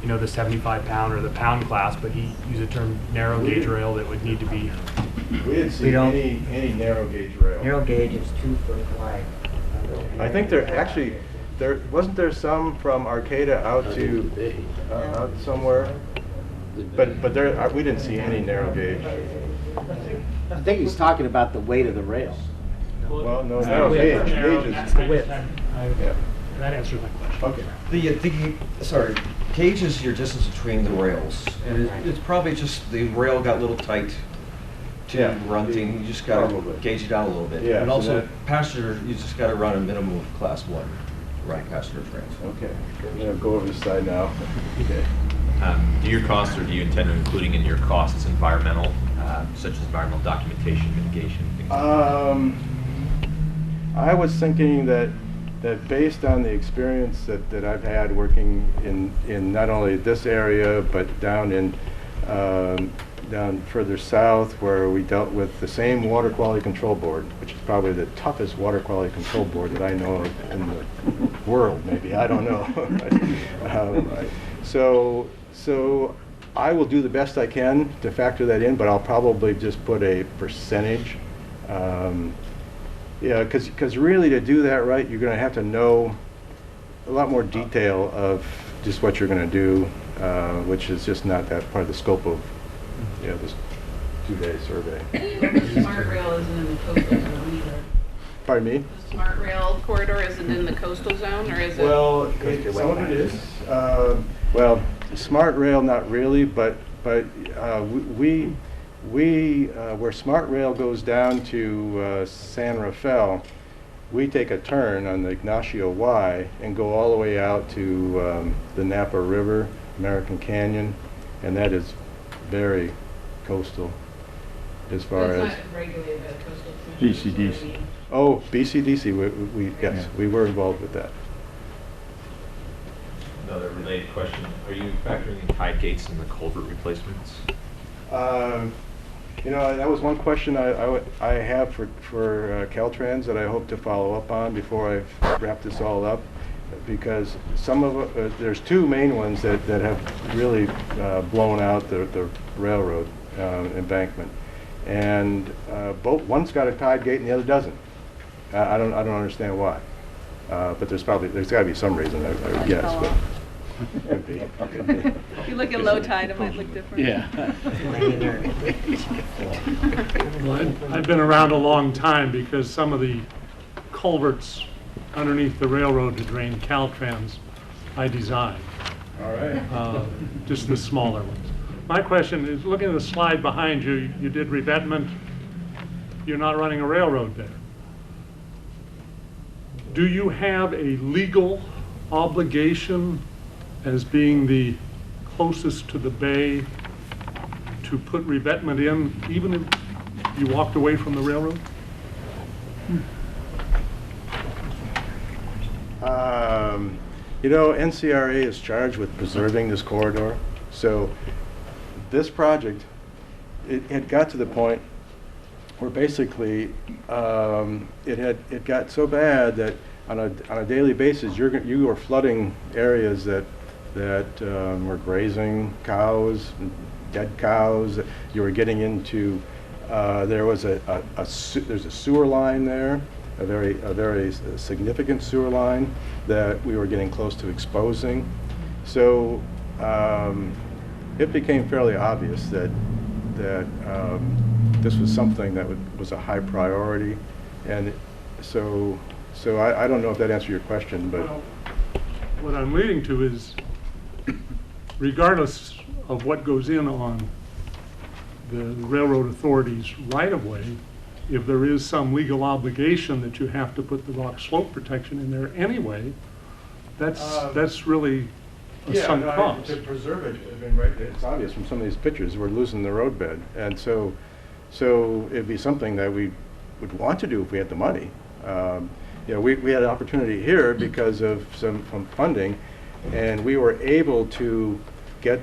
the 75-pound or the pound class, but he used the term narrow gauge rail that would need to be.
We didn't see any narrow gauge rail.
Narrow gauge is 2 foot wide.
I think there wasn't there some from Arcata out to out somewhere, but there we didn't see any narrow gauge.
I think he's talking about the weight of the rail.
Well, no, narrow gauge.
That's the width.
Yeah.
That answers my question.
Okay. Gauge is your distance between the rails, and it's probably just the rail got a little tight to run thing. You just got to gauge it down a little bit.
Yeah,
and
so
also passenger, you just got to run a minimum of class 1 run passenger trains.
Okay, I'm gonna go over the side now. Okay.
Do your costs, or do you intend on including in your costs environmental, such as environmental documentation, mitigation, things like that?
I was thinking that based on the experience that I've had working in not only this area but down further south, where we dealt with the same water quality control board, which is probably the toughest water quality control board that I know of in the world, maybe, I don't know. So I will do the best I can to factor that in, but I'll probably just put a percentage. Because really to do that right, you're going to have to know a lot more detail of just what you're going to do, which is just not that part of the scope of this 2-day survey.
The Smart Rail isn't in the coastal zone either.
Pardon me?
The Smart Rail corridor isn't in the coastal zone, or is it?
Well, some of it is. Well, Smart Rail, not really, but where Smart Rail goes down to San Rafael, we take a turn on the Ignacio Y and go all the way out to the Napa River, American Canyon, and that is very coastal as far as.
It's not regulated by the Coastal Commission.
BCDC. Oh, BCDC. Yes, we were involved with that.
Another related question: are you factoring in tide gates in the culvert replacements?
That was one question I have for Caltrans that I hope to follow up on before I wrap this all up, because some of there's 2 main ones that have really blown out the railroad embankment, and one's got a tide gate and the other doesn't. I don't understand why, but there's got to be some reason, I would guess. But could be.
If you look at low tide, it might look different.
Yeah. Well, I've been around a long time, because some of the culverts underneath the railroad to drain Caltrans I designed.
All right.
Just the smaller ones. My question is, looking at the slide behind you, you did revetment. You're not running a railroad there. Do you have a legal obligation as being the closest to the bay to put revetment in, even if you walked away from the railroad?
NCRA is charged with preserving this corridor. So this project, it got to the point where basically it got so bad that on a daily basis you were flooding areas that were grazing cows, dead cows. You were getting into there's a sewer line there, a very significant sewer line that we were getting close to exposing. So it became fairly obvious that this was something that was a high priority. And so I don't know if that answered your question, but.
Well, what I'm leading to is, regardless of what goes in on the railroad authority's right-of-way, if there is some legal obligation that you have to put the rock slope protection in there anyway, that's really a sunk cost.
To preserve it, I mean, right, it's obvious from some of these pictures, we're losing the roadbed. And so it'd be something that we would want to do if we had the money. You know, we had an opportunity here because of some funding, and we were able to get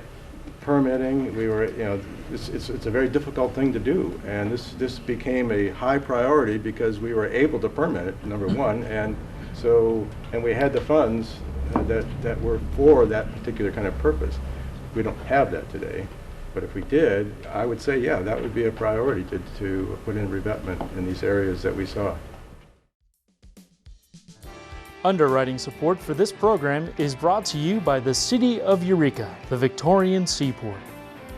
permitting. We were, you know, it's a very difficult thing to do, and this became a high priority because we were able to permit it, number one, and we had the funds that were for that particular kind of purpose. We don't have that today, but if we did, I would say, yeah, that would be a priority to put in revetment in these areas that we saw.
Underwriting support for this program is brought to you by the City of Eureka, the Victorian Seaport.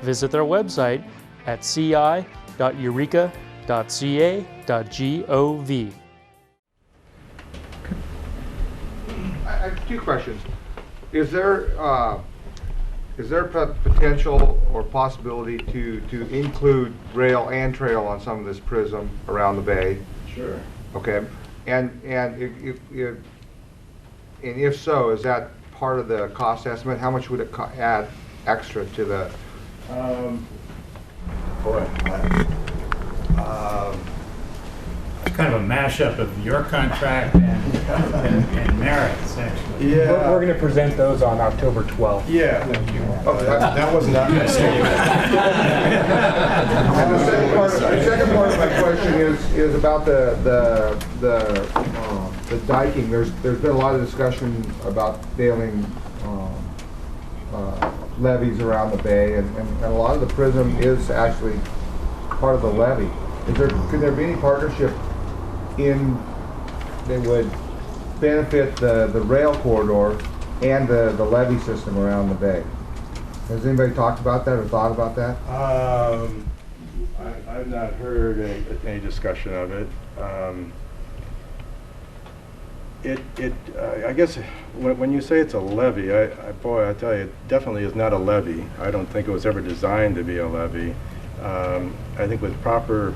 Visit their website at ci.eureka.ca.gov.
I have two questions. Is there potential or possibility to include rail and trail on some of this prism around the bay?
Sure.
Okay. And if so, is that part of the cost estimate? How much would it add extra to the?
It's kind of a mashup of your contract and Merritt's, actually.
Yeah.
We're going to present those on October 12th.
Yeah.
Thank you. That was not
And the second part of my question is about the diking. There's been a lot of discussion about bailing levees around the bay, and a lot of the prism is actually part of the levee. Could there be any partnership that would benefit the rail corridor and the levee system around the bay? Has anybody talked about that or thought about that?
I've not heard any discussion of it. I guess when you say it's a levee, boy, I tell you, it definitely is not a levee. I don't think it was ever designed to be a levee. I think with proper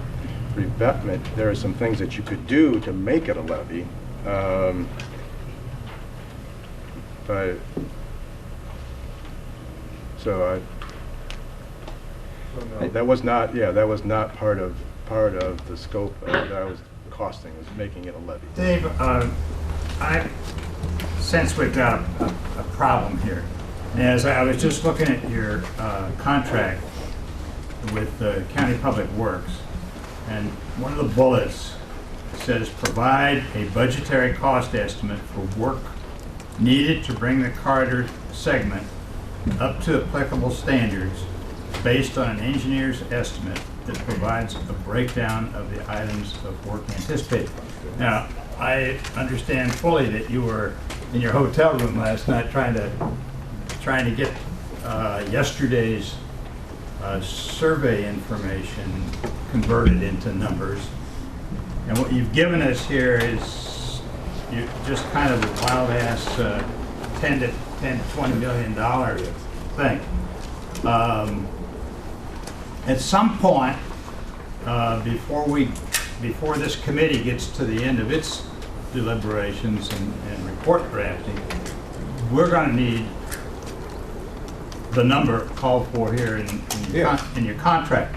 revetment, there are some things that you could do to make it a levee. That was not part of the scope that I was costing, was making it a levee.
Dave, I sense we've got a problem here. As I was just looking at your contract with the County Public Works, and one of the bullets says provide a budgetary cost estimate for work needed to bring the corridor segment up to applicable standards based on an engineer's estimate that provides a breakdown of the items of work anticipated. Now, I understand fully that you were in your hotel room last night trying to get yesterday's survey information converted into numbers. And what you've given us here is just kind of a wild ass $10 to $20 million thing. At some point, before this committee gets to the end of its deliberations and report drafting, we're going to need the number called for here in your contract.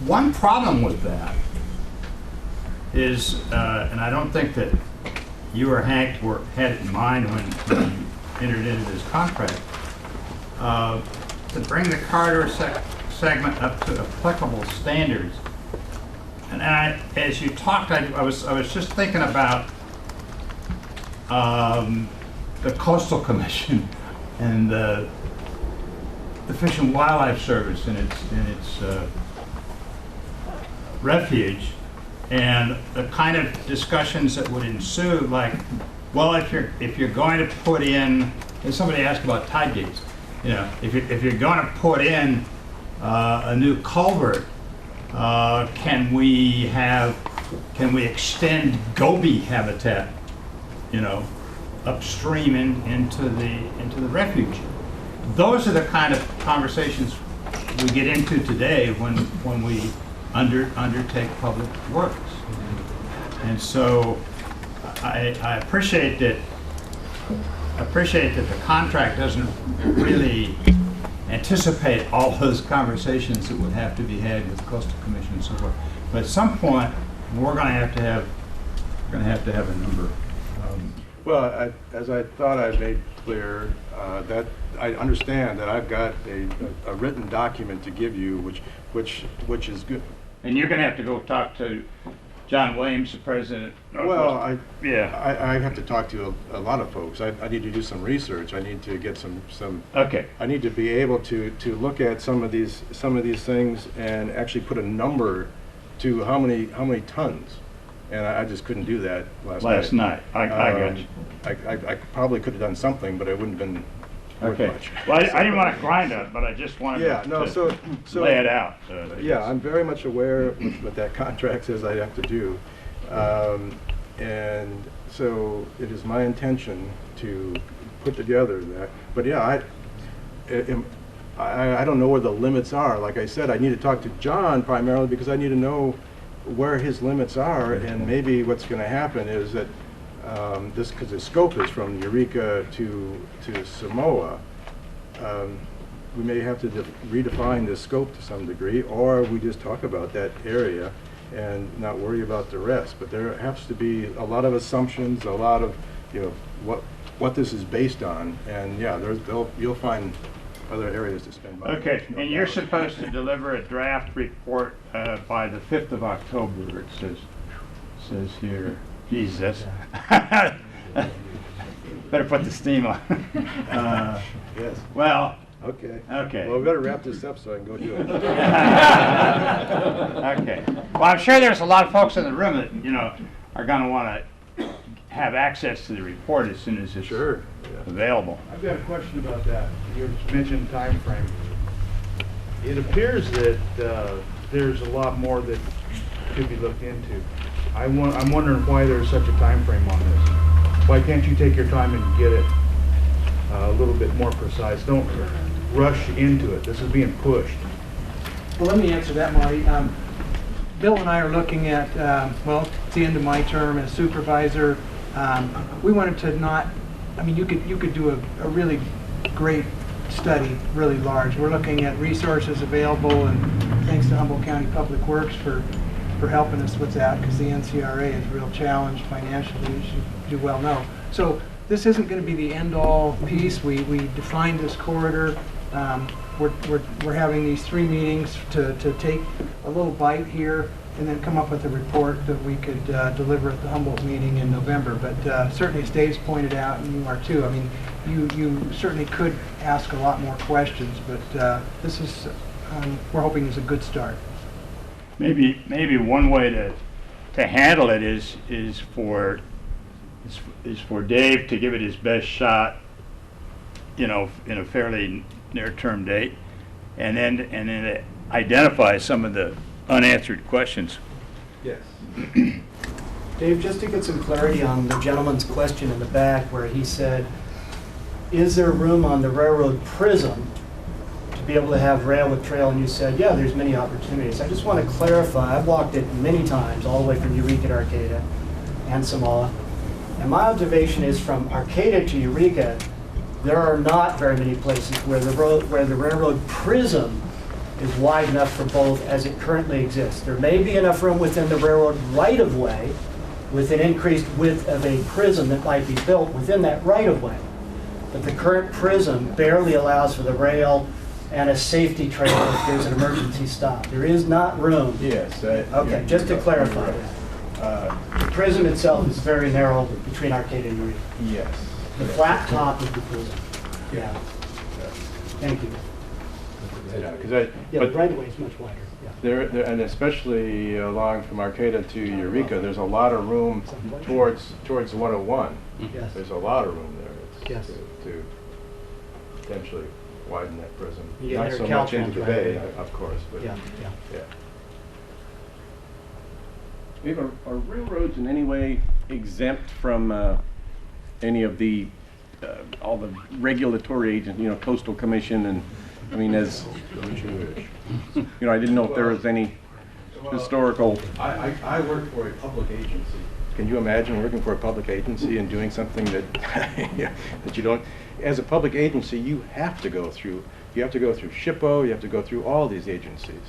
One problem with that is, and I don't think that you or Hank had it in mind when you entered into this contract, to bring the corridor segment up to applicable standards. And as you talked, I was just thinking about the Coastal Commission and the Fish and Wildlife Service in its refuge, and the kind of discussions that would ensue, like, well, if you're going to put in, and somebody asked about tide gates, you know, if you're going to put in a new culvert, Can we extend goby habitat, upstream into the refuge? Those are the kind of conversations we get into today when we undertake public works. And so I appreciate that the contract doesn't really anticipate all those conversations that would have to be had with the Coastal Commission and so forth. But at some point, we're going to have to have a number.
Well, as I thought I made clear, that I understand that I've got a written document to give you, which is good.
And you're going to have to go talk to John Williams, the president.
Well, I have to talk to a lot of folks. I need to do some research. I need to get some.
Okay.
I need to be able to look at some of these things and actually put a number to how many tons. And I just couldn't do that last night.
I got you.
I probably could have done something, but it wouldn't have been worth much.
Well, I didn't want to grind it, but I just wanted to lay it out.
Yeah, I'm very much aware of what that contract says I have to do. And so it is my intention to put together that. But yeah, I don't know where the limits are. Like I said, I need to talk to John primarily because I need to know where his limits are, and maybe what's going to happen is that because the scope is from Eureka to Samoa, we may have to redefine the scope to some degree, or we just talk about that area and not worry about the rest. But there has to be a lot of assumptions, a lot of what this is based on, and yeah, you'll find other areas to spend money.
Okay, and you're supposed to deliver a draft report by the 5th of October, it says here. Jesus. Better put the steam on.
Yes.
Well.
Okay.
Okay.
Well, we better wrap this up so I can go do it.
Okay. Well, I'm sure there's a lot of folks in the room that, are going to want to have access to the report as soon as it's available.
I've got a question about that. You mentioned time frame. It appears that there's a lot more that could be looked into. I'm wondering why there's such a time frame on this. Why can't you take your time and get it a little bit more precise? Don't rush into it. This is being pushed.
Well, let me answer that, Marty. Bill and I are looking at, it's the end of my term as supervisor. We wanted to not, you could do a really great study, really large. We're looking at resources available, and thanks to Humboldt County Public Works for helping us with that, because the NCRA is a real challenge financially, as you well know. So this isn't going to be the end-all piece. We defined this corridor. We're having these 3 meetings to take a little bite here and then come up with a report that we could deliver at the Humboldt meeting in November. But certainly, as Dave's pointed out, and you are too, you certainly could ask a lot more questions, but this is, we're hoping, is a good start.
Maybe one way to handle it is for Dave to give it his best shot, in a fairly near-term date, and then identify some of the unanswered questions.
Yes.
Dave, just to get some clarity on the gentleman's question in the back where he said, is there room on the railroad prism to be able to have rail with trail? And you said, yeah, there's many opportunities. I just want to clarify, I've walked it many times, all the way from Eureka to Arcata and Samoa. And my observation is from Arcata to Eureka, there are not very many places where the railroad prism is wide enough for both as it currently exists. There may be enough room within the railroad right-of-way with an increased width of a prism that might be built within that right-of-way. But the current prism barely allows for the rail and a safety trail if there's an emergency stop. There is not room.
Yes.
Okay, just to clarify that. The prism itself is very narrow between Arcata and Eureka.
Yes.
The flat top of the prism. Yeah. Thank you.
Yeah,
the right-of-way is much wider. Yeah.
There, and especially along from Arcata to Eureka, there's a lot of room towards 101.
Yes.
There's a lot of room there
Yes.
to potentially widen that prism.
Yeah,
Not so much into the bay, of course, but
yeah.
Dave, are railroads in any way exempt from any of the, all the regulatory agents, you know, Coastal Commission and, I mean, as, you know, I didn't know if there was any historical.
I work for a public agency. Can you imagine working for a public agency and doing something that, that you don't, as a public agency, you have to go through SHPO, you have to go through all these agencies.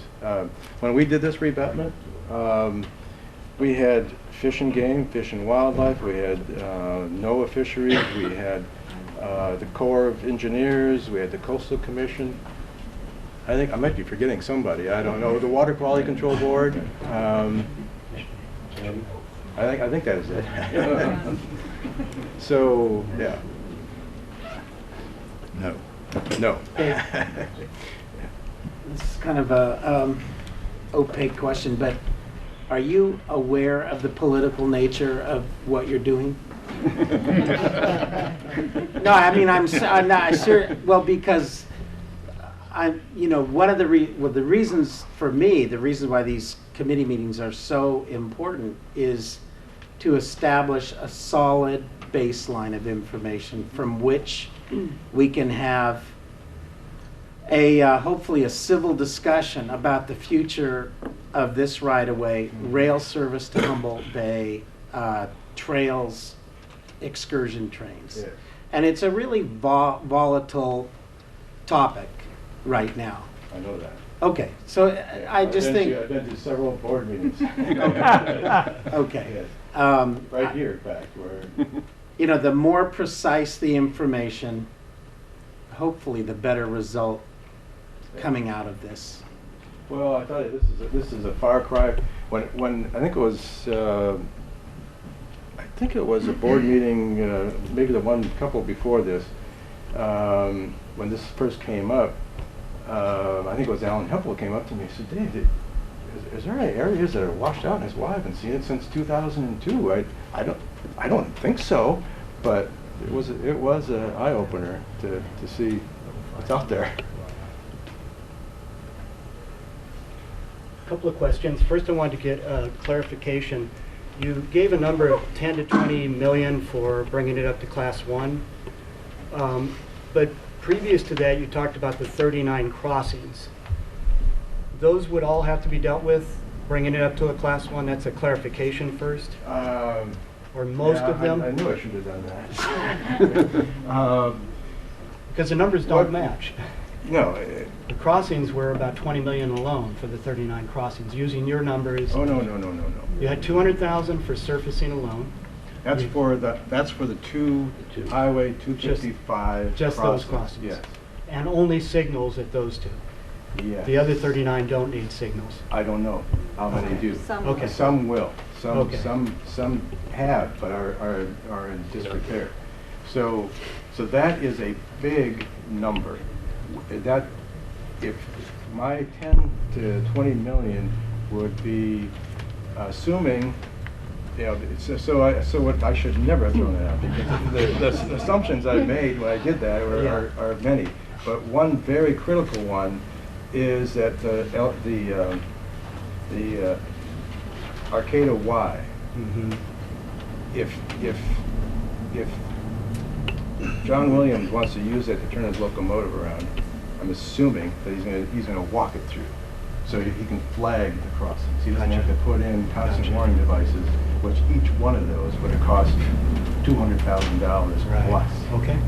When we did this revetment, we had Fish and Game, Fish and Wildlife, we had NOAA Fisheries, we had the Corps of Engineers, we had the Coastal Commission. I think I might be forgetting somebody, I don't know, the Water Quality Control Board. I think that is it. So, yeah. No. No.
This is kind of a opaque question, but are you aware of the political nature of what you're doing? No, I mean, I'm not sure. Well, because you know, one of the reasons for me, the reason why these committee meetings are so important is to establish a solid baseline of information from which we can have a hopefully a civil discussion about the future of this right-of-way, rail service to Humboldt Bay, trails, excursion trains. Yeah. And it's a really volatile topic right now.
I know that.
Okay, so I just think...
I've been to several board meetings.
Okay.
Yes. Right here, in fact, where...
You know, the more precise the information, hopefully the better result coming out of this.
Well, I tell you, this is a far cry. When I think it was a board meeting, maybe the one couple before this, when this first came up. I think it was Alan Hempel came up to me and said, "Dave, is there any areas that are washed out?" And I said, "Well, I haven't seen it since 2002. I don't think so." But it was an eye opener to see what's out there.
A couple of questions. First, I wanted to get clarification. You gave a number of 10 to 20 million for bringing it up to Class 1, but previous to that, you talked about the 39 crossings. Those would all have to be dealt with, bringing it up to a Class 1. That's a clarification first. Or most of them.
I knew I should have done that.
Because the numbers don't match.
No.
The crossings were about 20 million alone for the 39 crossings. Using your numbers.
Oh no.
You had 200,000 for surfacing alone.
That's for the two Highway 255.
Just those crossings.
Yes.
And only signals at those two.
Yes.
The other 39 don't need signals.
I don't know how many do.
Some
okay.
Some will.
Okay.
Some have, but are in disrepair. So that is a big number. That if my 10 to 20 million would be assuming, you know, so what I should never have thrown that out because the assumptions I made when I did that are many, but one very critical one is that the Arcata Y.
Mm-hmm.
If John Williams wants to use it to turn his locomotive around, I'm assuming that he's gonna walk it through, so he can flag the crossings. He doesn't have to put in constant warning devices, which each one of those would have cost $200,000 plus.
Okay.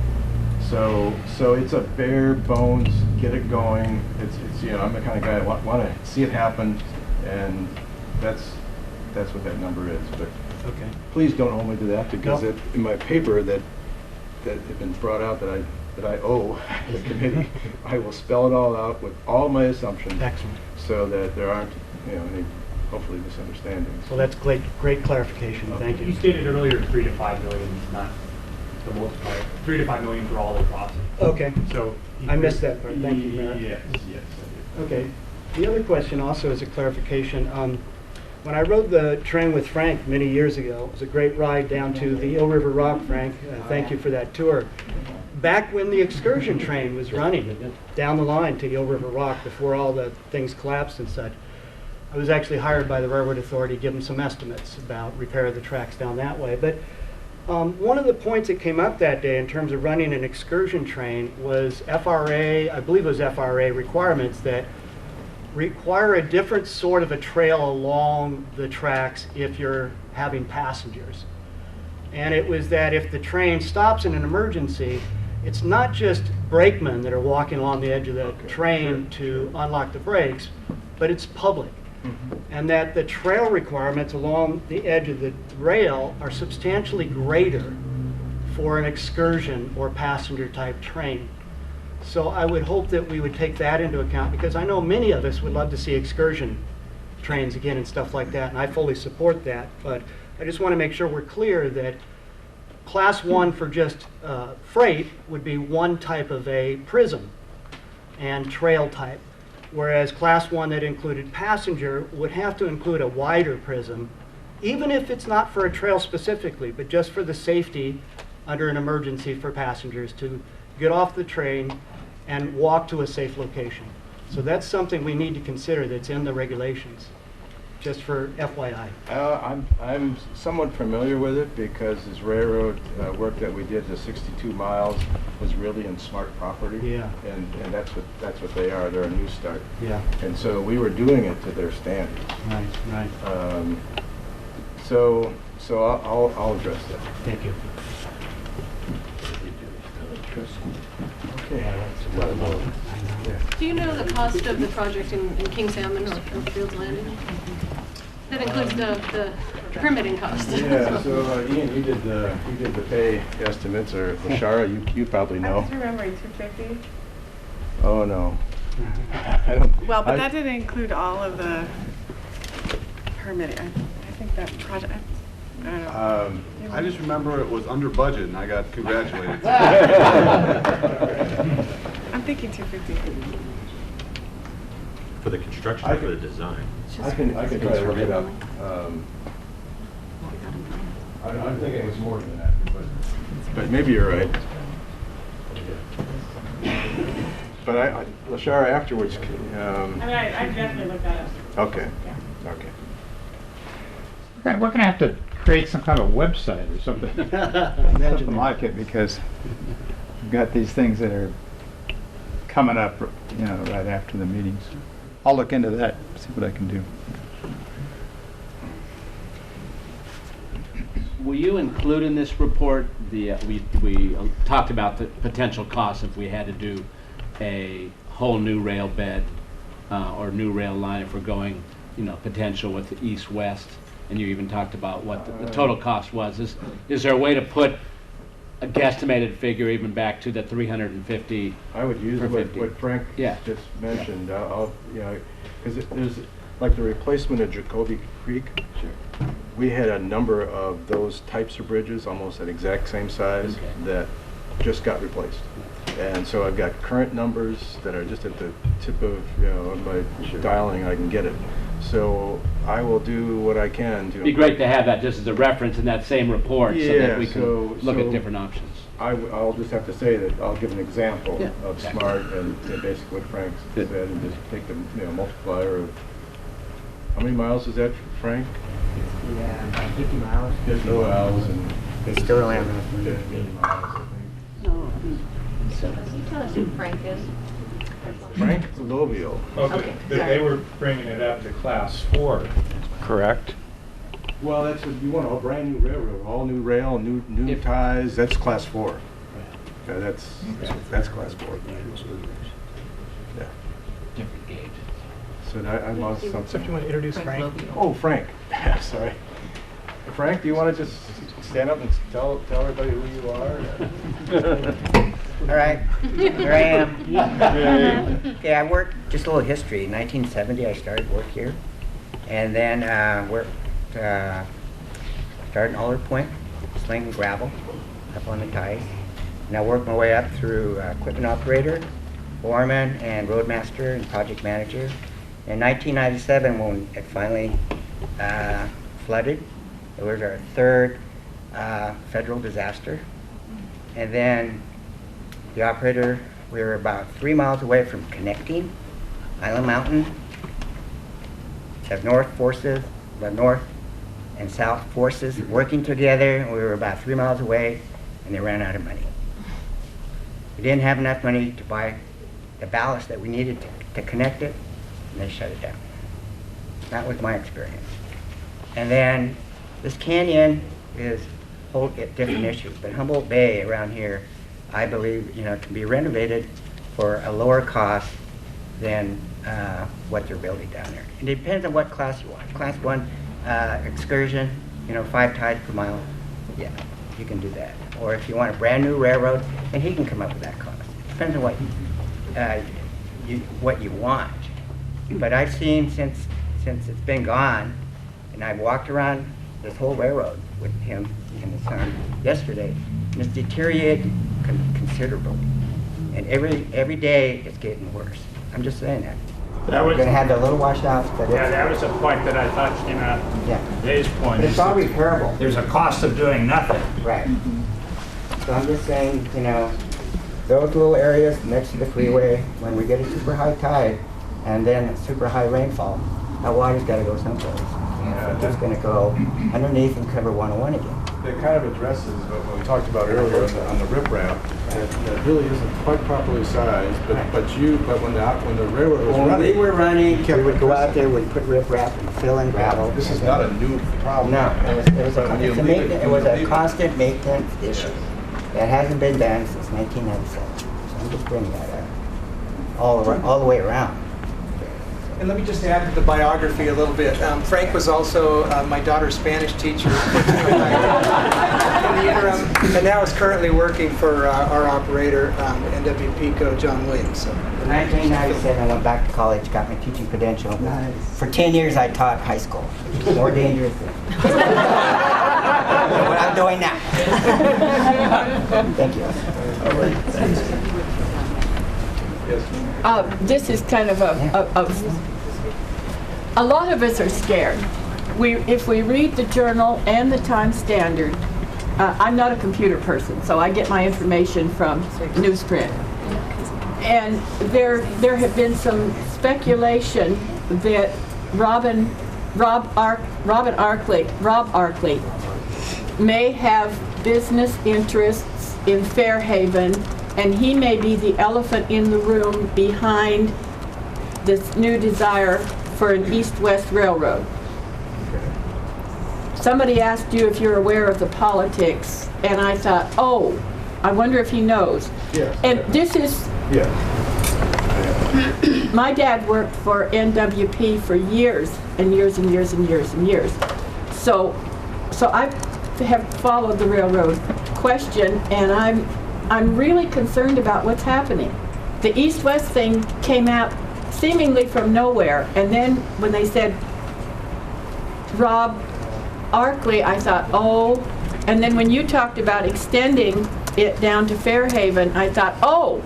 So it's a bare bones, get it going. It's you know, I'm the kind of guy that want to see it happen, and that's what that number is. But
okay,
please don't hold me to that because in my paper that had been brought out that I owe the committee, I will spell it all out with all my assumptions.
Excellent.
So that there aren't any hopefully misunderstandings.
Well, that's great clarification.
Okay.
Thank you.
You stated earlier 3 to 5 million, not the multiplier. 3 to 5 million for all the crossings.
Okay.
So
I missed that part. Thank you, Mayor.
Yes.
Okay. The other question also is a clarification. When I rode the train with Frank many years ago, it was a great ride down to the Eel River Rock, Frank. Thank you for that tour. Back when the excursion train was running down the line to Eel River Rock before all the things collapsed and such, I was actually hired by the Railroad Authority to give them some estimates about repair of the tracks down that way. But one of the points that came up that day in terms of running an excursion train was FRA, I believe it was FRA requirements that require a different sort of a trail along the tracks if you're having passengers. And it was that if the train stops in an emergency, it's not just brakemen that are walking along the edge of the train to unlock the brakes, but it's public. And that the trail requirements along the edge of the rail are substantially greater for an excursion or passenger type train. So I would hope that we would take that into account, because I know many of us would love to see excursion trains again and stuff like that, and I fully support that. But I just want to make sure we're clear that Class 1 for just freight would be one type of a prism and trail type, whereas Class 1 that included passenger would have to include a wider prism, even if it's not for a trail specifically, but just for the safety under an emergency for passengers to get off the train and walk to a safe location. So that's something we need to consider that's in the regulations, just for FYI.
I'm somewhat familiar with it because this railroad work that we did, the 62 miles, was really in smart property.
Yeah.
And that's what they are. They're a new start.
Yeah.
And so we were doing it to their standards.
Right, right.
So I'll address that.
Thank you.
Okay.
Do you know the cost of the project in King Salmon or Fields Landing? That includes the permitting cost.
Yeah, so Ian, you did the pay estimates, or Lashara, you probably know.
I was remembering 250.
Oh, no.
Well, but that didn't include all of the permitting. I think that project, I don't know.
I just remember it was under budget and I got congratulated.
I'm thinking 250.
For the construction or for the design?
I can try to look it up. I'm thinking it was more than that, but maybe you're right. But Lashara, afterwards.
I mean, I definitely looked that up.
Okay.
Yeah.
Okay.
We're going to have to create some kind of website or something. Something like it, because we've got these things that are coming up, right after the meetings. I'll look into that, see what I can do.
Will you include in this report we talked about the potential costs if we had to do a whole new rail bed or new rail line if we're going, potential with the east-west, and you even talked about what the total cost was. Is there a way to put a guesstimated figure even back to the 350?
I would use what Frank just mentioned. Because there's like the replacement of Jacoby Creek. Sure. We had a number of those types of bridges, almost at exact same size, that just got replaced. And so I've got current numbers that are just at the tip of my dialing. I can get it. So I will do what I can to.
It'd be great to have that just as a reference in that same report, so that we can look at different options.
I'll just have to say that I'll give an example of SMART and basically what Frank said, and just take the multiplier of how many miles is that, Frank?
Yeah, about 50 miles.
50 miles, and
they still have
15 miles, I think.
So can you tell us who Frank is?
Frank Lovio.
Okay, they were bringing it up to Class 4, correct?
Well, that's you want a brand new railroad, all new rail, new ties. That's Class 4. Yeah, that's Class 4. Yeah.
Different gauge.
So I lost something.
So if you want to introduce Frank.
Oh, Frank. Sorry. Frank, do you want to just stand up and tell everybody who you are?
All right, here I am. Okay, I worked, just a little history. In 1970, I started work here. And then started in Aller Point, slinging gravel up on the ties. And I worked my way up through equipment operator, foreman, and roadmaster, and project manager. In 1997, when it finally flooded, it was our third federal disaster. And then the operator, we were about 3 miles away from connecting Island Mountain have north forces, the north and south forces working together. We were about 3 miles away, and they ran out of money. We didn't have enough money to buy the ballast that we needed to connect it, and they shut it down. That was my experience. And then this canyon is a whole different issue, but Humboldt Bay around here, I believe, can be renovated for a lower cost than what they're building down there. It depends on what class you want. Class 1 excursion, 5 tides per mile, yeah, you can do that. Or if you want a brand new railroad, and he can come up with that cost. Depends on what you want. But I've seen since it's been gone, and I've walked around this whole railroad with him and his son yesterday, and it's deteriorated considerably. And every day it's getting worse. I'm just saying that. We're going to have the little washouts, but
that was a point that I thought came out.
Yeah.
Today's point.
It's all repairable.
There's a cost of doing nothing.
Right. So I'm just saying, those little areas next to the freeway, when we get a super high tide and then a super high rainfall, that water's got to go someplace. It's just going to go underneath and cover 101 again.
That kind of addresses what we talked about earlier on the riprap. That really isn't quite properly sized, but when the railroad was
when
running,
we were running, we would go out there, we'd put riprap and fill in gravel.
This is not a new problem.
No, it was a constant maintenance issue. That hasn't been done since 1997. So I'm just bringing that up all the way around.
And let me just add to the biography a little bit. Frank was also my daughter's Spanish teacher in the interim, and now is currently working for our operator, NWPCO, John Williams. So,
in 1997, I went back to college, got my teaching credential. For 10 years, I taught high school. More dangerous than what I'm doing now. Thank you.
This is kind of a lot of us are scared. If we read the Journal and the Times Standard, I'm not a computer person, so I get my information from newsprint. And there have been some speculation that Rob Arkley may have business interests in Fairhaven, and he may be the elephant in the room behind this new desire for an east-west railroad. Somebody asked you if you're aware of the politics, and I thought, oh, I wonder if he knows.
Yes.
And this is...
Yes.
My dad worked for NWP for years and years and years and years and years. So I have followed the railroad question, and I'm really concerned about what's happening. The east-west thing came out seemingly from nowhere, and then when they said Rob Arkley, I thought, oh, and then when you talked about extending it down to Fairhaven, I thought, oh,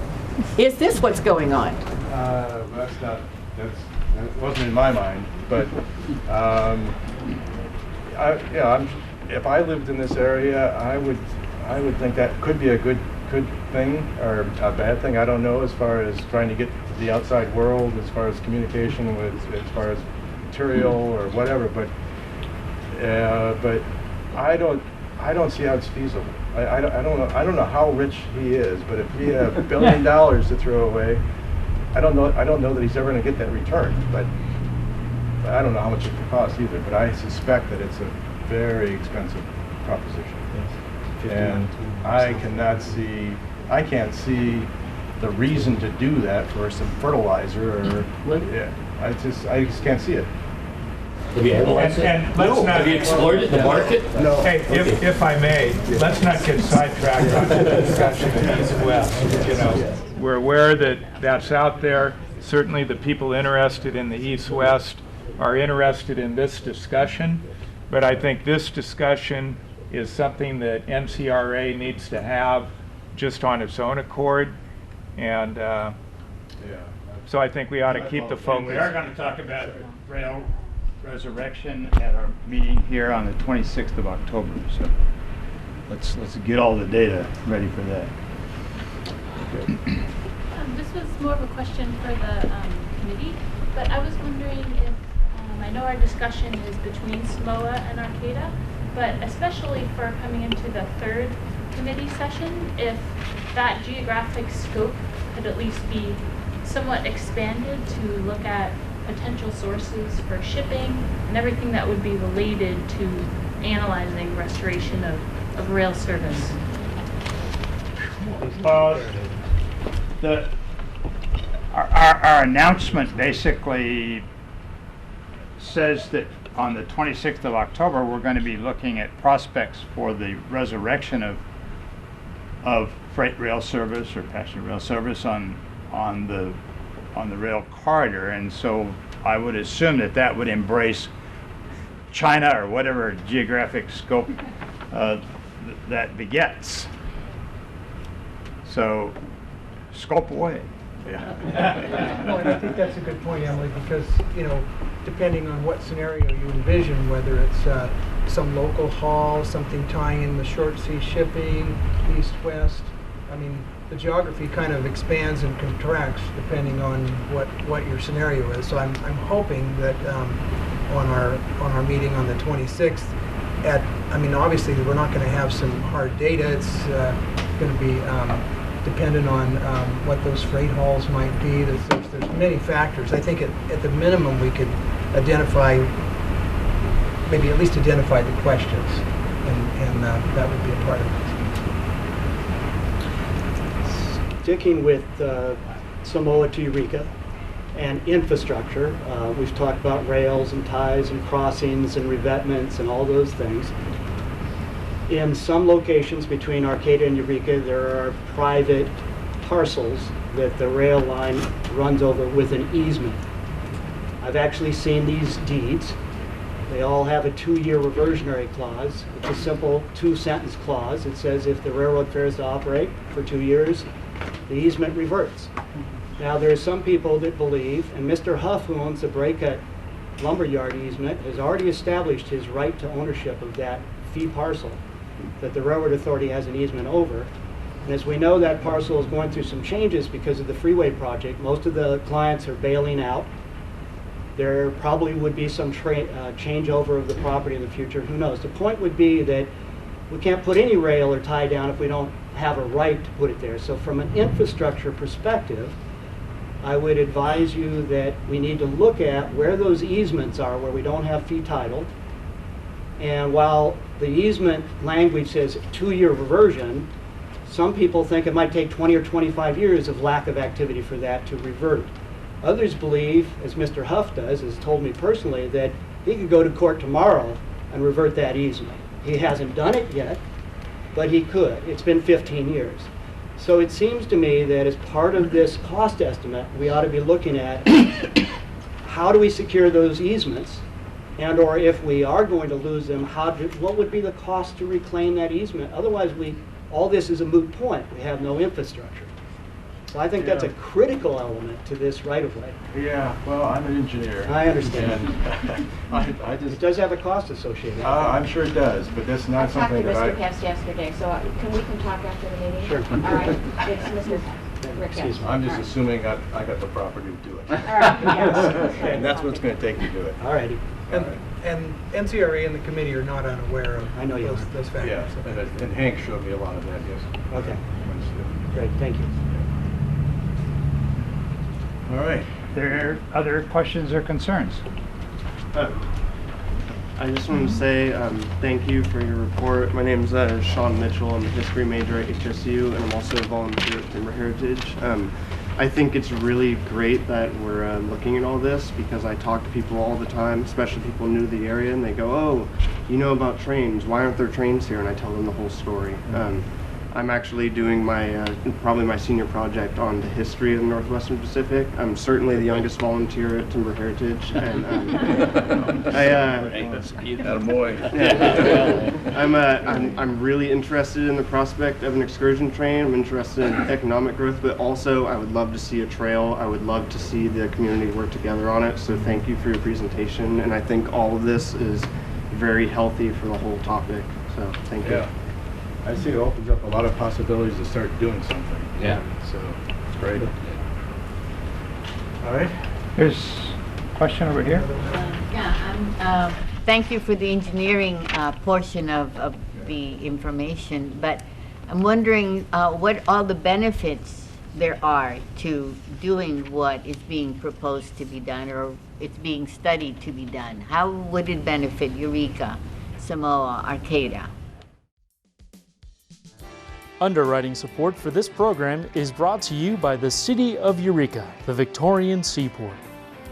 is this what's going on?
That wasn't in my mind, but if I lived in this area, I would think that could be a good thing or a bad thing. I don't know, as far as trying to get to the outside world, as far as communication with, as far as material or whatever. But I don't see how it's feasible. I don't know how rich he is, but if he had $1 billion to throw away, I don't know that he's ever going to get that return. But I don't know how much it could cost either. But I suspect that it's a very expensive proposition. And I can't see the reason to do that for some fertilizer or I just can't see it.
Have you analyzed it? Have you explored it, the market?
No.
Hey,
if I may, let's not get sidetracked on the discussion of east and west. We're aware that that's out there. Certainly the people interested in the east-west are interested in this discussion, but I think this discussion is something that NCRA needs to have just on its own accord, and so I think we ought to keep the focus.
We are going to talk about rail resurrection at our meeting here on the 26th of October. So let's get all the data ready for that.
This was more of a question for the committee, but I was wondering if I know
our discussion is between SMOA and Arcata, but especially for coming into the third committee session, if that geographic scope could at least be somewhat expanded to look at potential sources for shipping and everything that would be related to analyzing restoration of rail service.
Our announcement basically says that on the 26th of October, we're going to be looking at prospects for the resurrection of freight rail service or passenger rail service on the rail corridor, and so I would assume that would embrace China or whatever geographic scope that begets. So, scope away.
Yeah. Well, and I think that's a good point, Emily, because, you know, depending on what scenario you envision, whether it's some local haul, something tying in the short sea shipping, east-west, I mean, the geography kind of expands and contracts depending on what your scenario is. So I'm hoping that on our meeting on the 26th, I mean, obviously we're not going to have some hard data. It's going to be dependent on what those freight hauls might be. There's many factors. I think at the minimum we could identify, maybe at least identify the questions, and that would be a part of it.
Sticking with Samoa to Eureka and infrastructure, we've talked about rails and ties and crossings and revetments and all those things. In some locations between Arcata and Eureka, there are private parcels that the rail line runs over with an easement. I've actually seen these deeds. They all have a 2-year reversionary clause. It's a simple 2-sentence clause. It says if the railroad fails to operate for 2 years, the easement reverts. Now, there are some people that believe, and Mr. Huff, who owns the Breakup lumberyard easement, has already established his right to ownership of that fee parcel that the Railroad Authority has an easement over. And as we know, that parcel is going through some changes because of the freeway project. Most of the clients are bailing out. There probably would be some changeover of the property in the future. Who knows? The point would be that we can't put any rail or tie down if we don't have a right to put it there. So from an infrastructure perspective, I would advise you that we need to look at where those easements are, where we don't have fee title. And while the easement language says 2-year reversion, some people think it might take 20 or 25 years of lack of activity for that to revert. Others believe, as Mr. Huff does, has told me personally, that he could go to court tomorrow and revert that easement. He hasn't done it yet, but he could. It's been 15 years. So it seems to me that as part of this cost estimate, we ought to be looking at how do we secure those easements, and or if we are going to lose them, what would be the cost to reclaim that easement? Otherwise, all this is a moot point. We have no infrastructure. So I think that's a critical element to this right-of-way.
Yeah, well, I'm an engineer.
I understand.
And I just...
It does have a cost associated with it.
I'm sure it does, but that's not something that
I talked to Mr. Pest yesterday, so can we talk after the meeting?
Sure.
All right, it's Mr. Rick.
Excuse me. I'm just assuming I got the property to do it.
All right, yes.
And that's what it's going to take to do it.
All righty.
And NCRA and the committee are not unaware of those factors.
Yeah, and Hank showed me a lot of that, yes.
Okay. Great, thank you.
All right. There are other questions or concerns?
I just want to say thank you for your report. My name is Sean Mitchell. I'm a history major at HSU, and I'm also a volunteer at Timber Heritage. I think it's really great that we're looking at all this, because I talk to people all the time, especially people new to the area, and they go, oh, you know about trains. Why aren't there trains here? And I tell them the whole story. I'm actually doing probably my senior project on the history of the Northwestern Pacific. I'm certainly the youngest volunteer at Timber Heritage, and I'm really interested in the prospect of an excursion train. I'm interested in economic growth, but also I would love to see a trail. I would love to see the community work together on it. So thank you for your presentation, and I think all of this is very healthy for the whole topic. So thank you.
I see it opens up a lot of possibilities to start doing something.
Yeah.
So it's great.
All right. There's a question over here.
Yeah, I'm
Thank you for the engineering portion of the information, but I'm wondering what all the benefits there are to doing what is being proposed to be done, or it's being studied to be done. How would it benefit Eureka, Samoa, Arcata?
Underwriting support for this program is brought to you by the City of Eureka, the Victorian Seaport.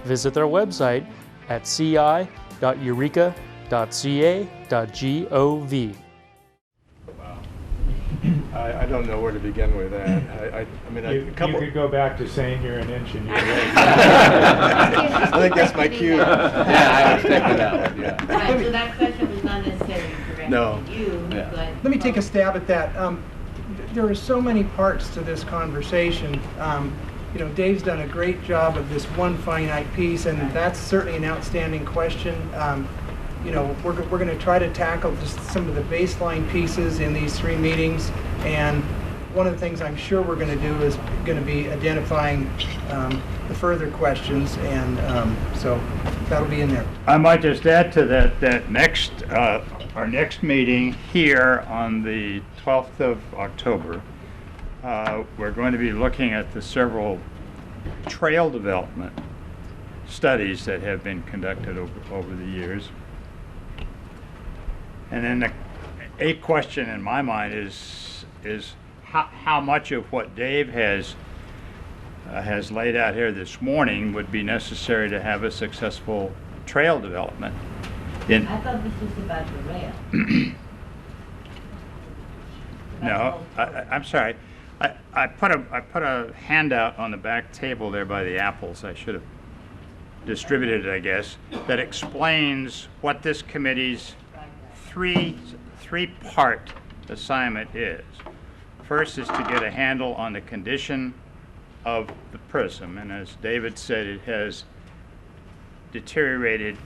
Visit their website at ci.eureka.ca.gov.
I don't know where to begin with that. I mean,
You could go back to saying you're an engineer.
I think that's my cue.
Yeah, I was thinking that one, yeah.
Right, so that question was not necessarily directed
No.
to you,
Yeah.
but...
Let me take a stab at that. There are so many parts to this conversation. You know, Dave's done a great job of this one finite piece, and that's certainly an outstanding question. You know, we're going to try to tackle just some of the baseline pieces in these 3 meetings, and one of the things I'm sure we're going to do is going to be identifying the further questions, and so that'll be in there.
I might just add to that our next meeting here on the 12th of October, we're going to be looking at the several trail development studies that have been conducted over the years. And then a question in my mind is how much of what Dave has laid out here this morning would be necessary to have a successful trail development.
I thought this was about the rail.
No, I'm sorry. I put a handout on the back table there by the apples. I should have distributed it, I guess, that explains what this committee's three-part assignment is. First is to get a handle on the condition of the prism, and as David said, it has deteriorated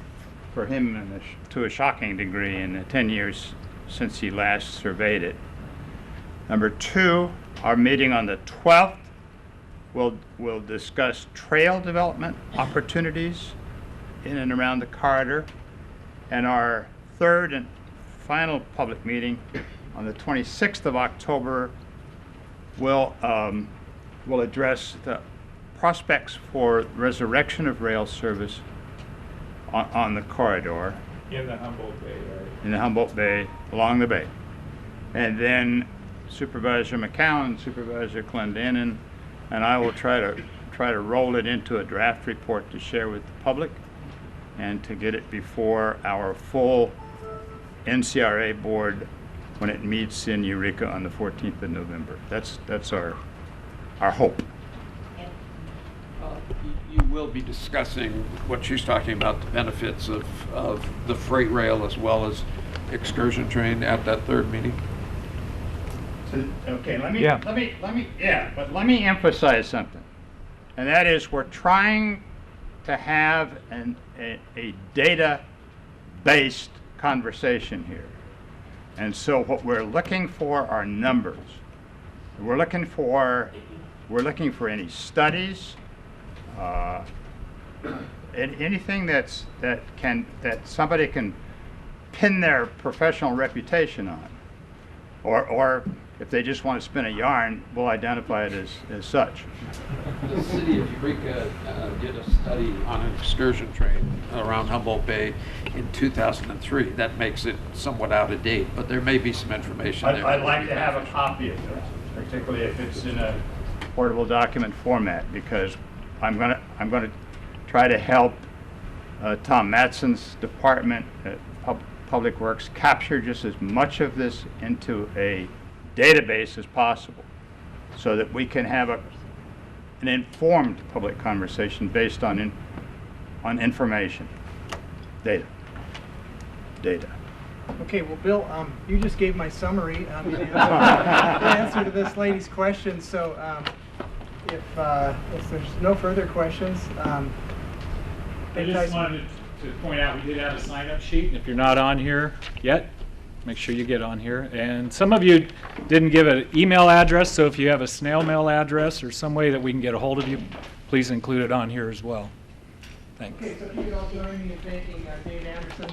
for him to a shocking degree in the 10 years since he last surveyed it. Number 2, our meeting on the 12th will discuss trail development opportunities in and around the corridor, and our 3rd and final public meeting on the 26th of October will address the prospects for resurrection of rail service on the corridor.
In the Humboldt Bay area.
In the Humboldt Bay, along the bay. And then Supervisor McCowen, Supervisor Clendenen, and I will try to roll it into a draft report to share with the public and to get it before our full NCRA board when it meets in Eureka on the 14th of November. That's our hope.
You will be discussing what she's talking about, the benefits of the freight rail as well as excursion train at that 3rd meeting.
So, okay, let me emphasize something, and that is we're trying to have a data-based conversation here, and so what we're looking for are numbers. We're looking for any studies, anything that somebody can pin their professional reputation on, or if they just want to spin a yarn, we'll identify it as such.
The city of Eureka did a study on an excursion train around Humboldt Bay in 2003. That makes it somewhat out of date, but there may be some information there.
I'd like to have a copy of this, particularly if it's in a portable document format, because I'm going to try to help Tom Matson's department at Public Works capture just as much of this into a database as possible, so that we can have an informed public conversation based on information, data.
Okay, well, Bill, you just gave my summary in answer to this lady's question. So, if there's no further questions,
I just wanted to point out we did have a sign-up sheet, and if you're not on here yet, make sure you get on here. And some of you didn't give an email address, so if you have a snail mail address or some way that we can get a hold of you, please include it on here as well.
Thanks.
Okay, so if you could all join me in thanking Dane Anderson.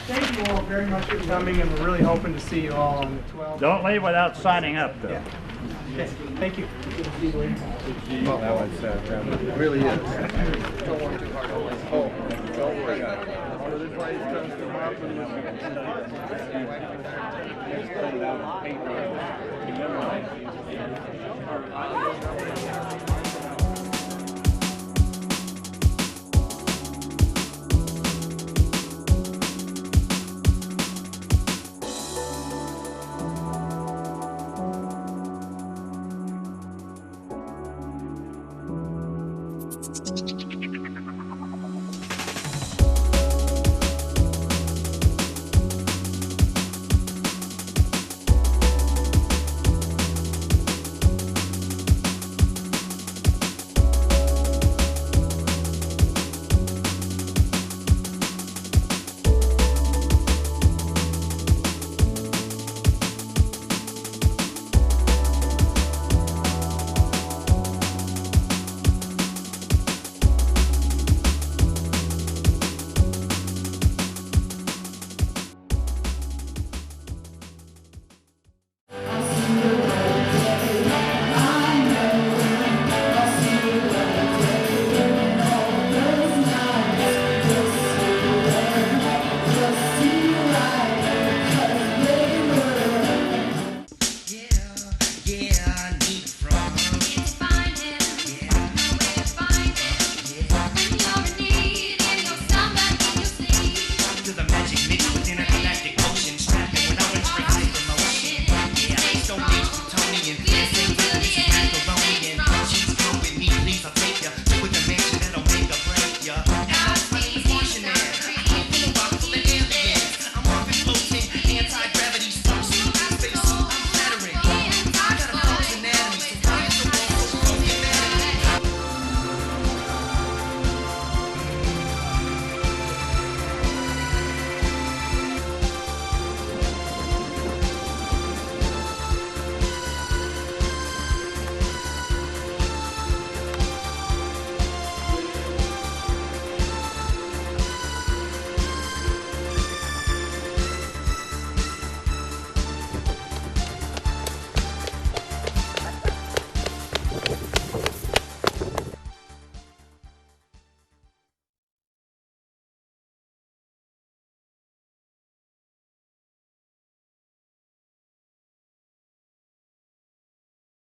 Thank you all very much for coming, and we're really hoping to see you all on the 12th.
Don't leave without signing up, though.
Yeah. Okay, thank you.
Well, that was, it really is. Don't work too hard. Oh, don't worry. So this place comes to my